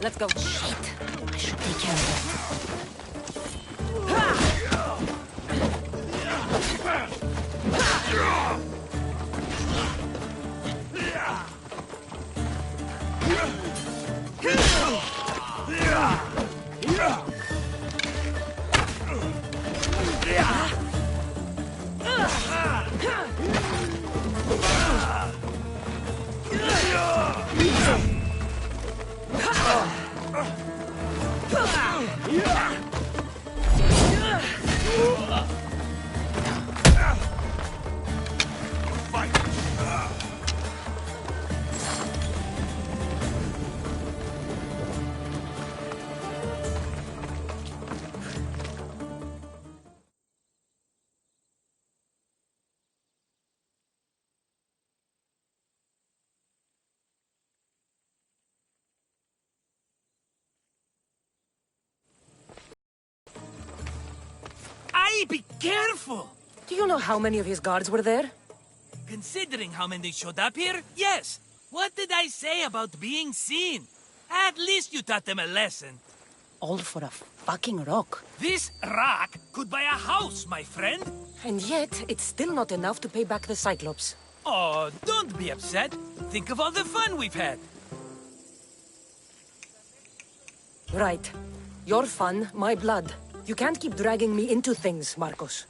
Let's go. Shit. I should take care of Be careful! Do you know how many of his guards were there? Considering how many showed up here, yes. What did I say about being seen? At least you taught them a lesson. All for a fucking rock. This rock could buy a house, my friend. And yet, it's still not enough to pay back the Cyclops. Oh, don't be upset. Think of all the fun we've had. Right. Your fun, my blood. You can't keep dragging me into things, Markus.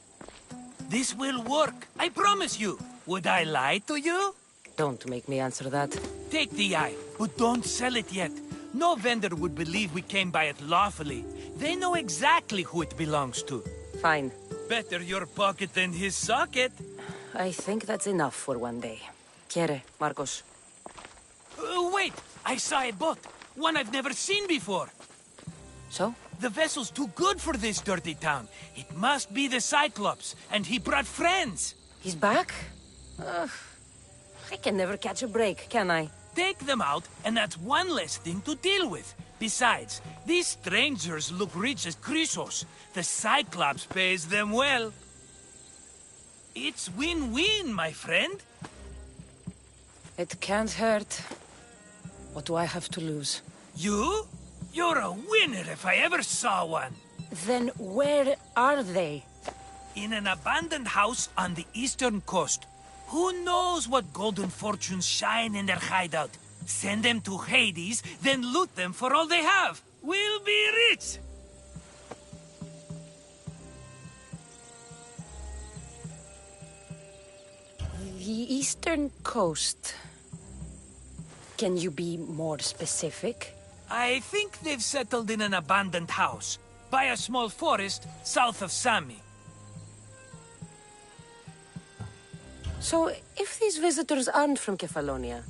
This will work, I promise you. Would I lie to you? Don't make me answer that. Take the eye, but don't sell it yet. No vendor would believe we came by it lawfully. They know exactly who it belongs to. Fine. Better your pocket than his socket. I think that's enough for one day. Quiere, Markus. Wait! I saw a boat. One I've never seen before. So? The vessel's too good for this dirty town. It must be the Cyclops, and he brought friends. He's back? I can never catch a break, can I? Take them out, and that's one less thing to deal with. Besides, these strangers look rich as Chrysos. The Cyclops pays them well. It's win-win, my friend. It can't hurt. What do I have to lose? You? You're a winner if I ever saw one. Then where are they? In an abandoned house on the eastern coast. Who knows what golden fortunes shine in their hideout? Send them to Hades, then loot them for all they have. We'll be rich! The eastern coast. Can you be more specific? I think they've settled in an abandoned house, by a small forest south of Sami. So, if these visitors aren't from Kefalonia,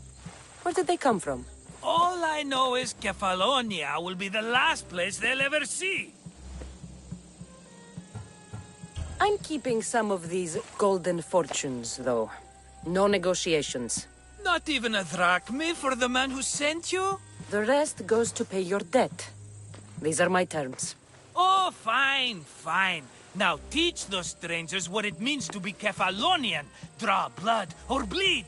where did they come from? All I know is Kefalonia will be the last place they'll ever see. I'm keeping some of these golden fortunes, though. No negotiations. Not even a drachme for the man who sent you? The rest goes to pay your debt. These are my terms. Oh, fine, fine. Now teach those strangers what it means to be Kefalonian. Draw blood or bleed.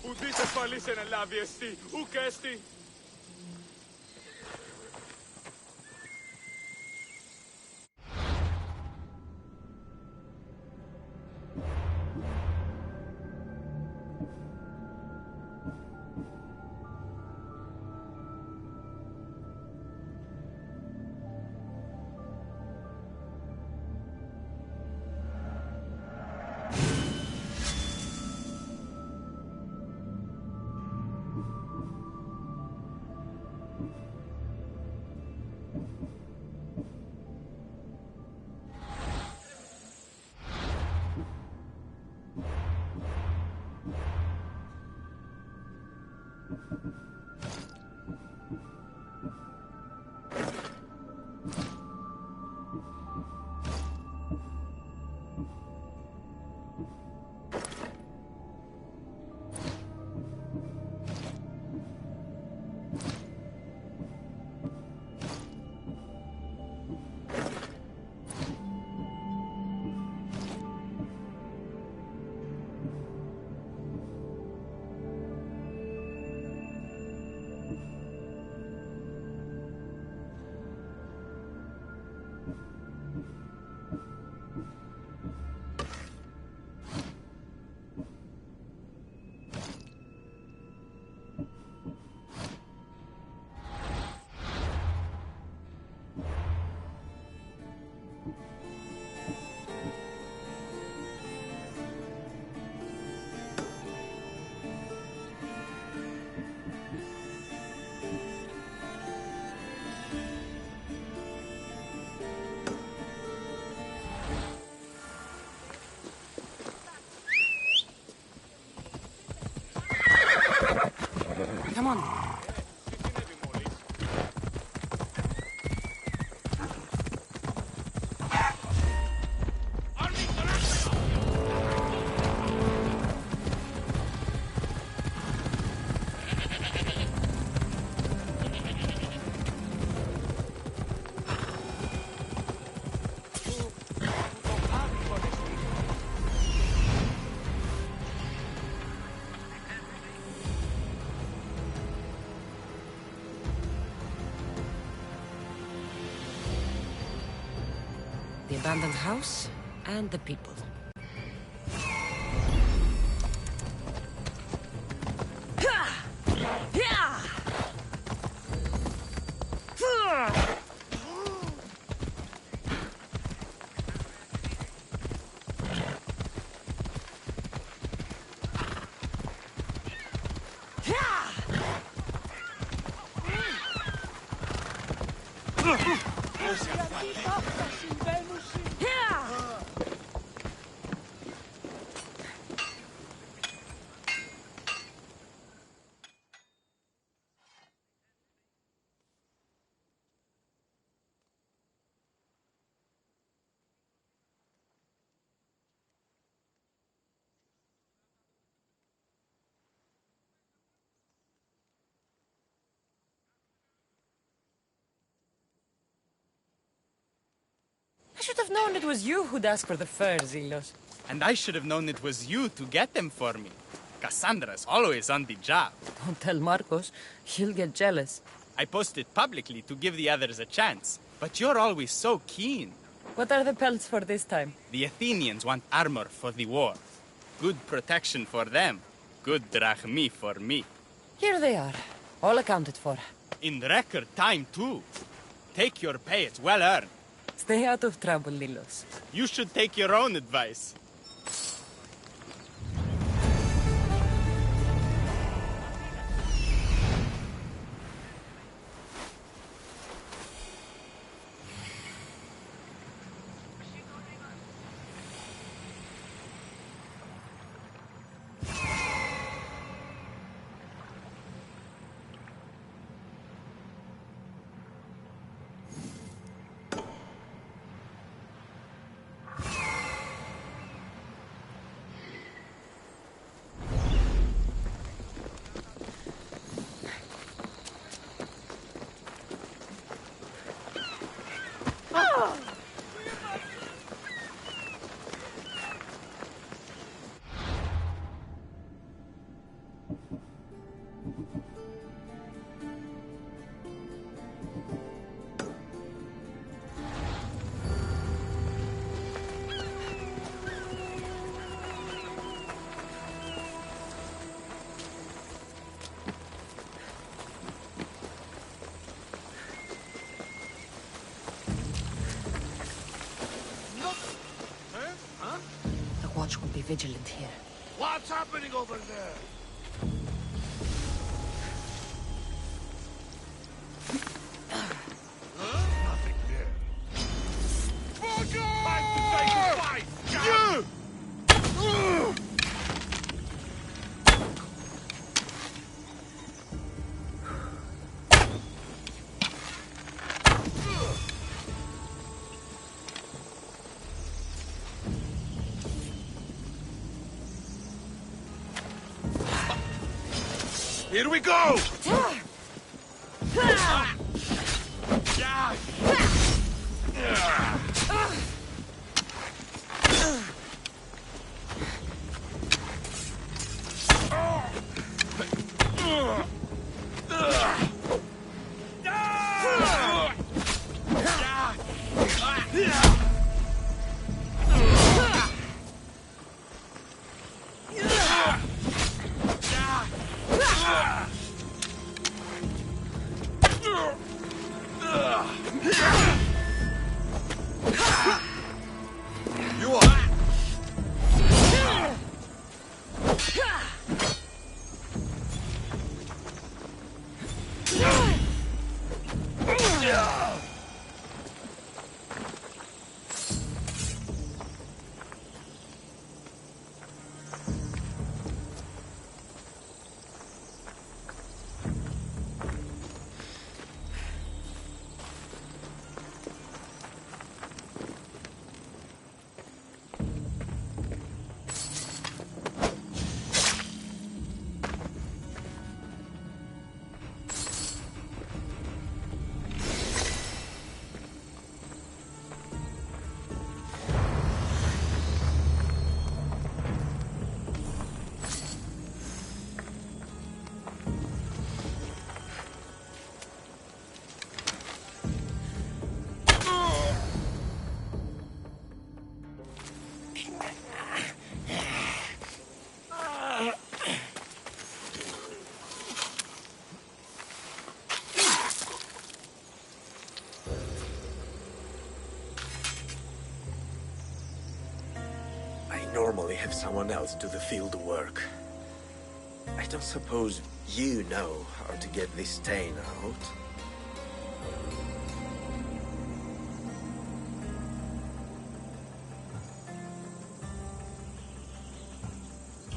Ουδής ασφαλής εν ελάβει εστί, ουκ έστι. Come on. The abandoned house and the people. I should have known it was you who'd ask for the furs, Zelos. And I should have known it was you to get them for me. Cassandra's always on the job. Don't tell Markos. He'll get jealous. I posted publicly to give the others a chance, but you're always so keen. What are the pelts for this time? The Athenians want armor for the war. Good protection for them. Good drachmi for me. Here they are. All accounted for. In record time, too. Take your pay, it's well earned. Stay out of trouble, Lilos. You should take your own advice. Watch will be vigilant here. What's happening over there? Nothing there. Time to say goodbye! You! Here we go! Normally have someone else do the field work. I don't suppose you know how to get this stain out?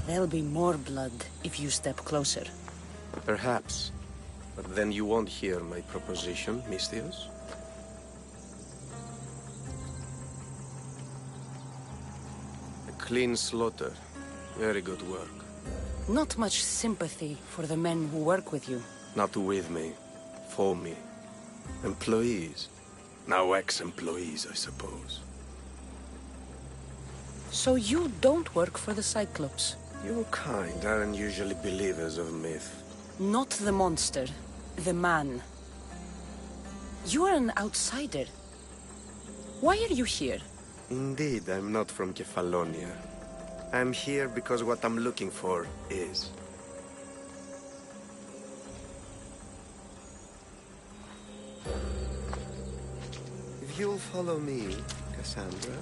There'll be more blood if you step closer. Perhaps. But then you won't hear my proposition, Mistios. A clean slaughter. Very good work. Not much sympathy for the men who work with you. Not with me. For me. Employees. Now ex-employees, I suppose. So you don't work for the Cyclops? Your kind aren't usually believers of myth. Not the monster. The man. You are an outsider. Why are you here? Indeed, I'm not from Kefalonia. I'm here because what I'm looking for is. If you'll follow me, Cassandra,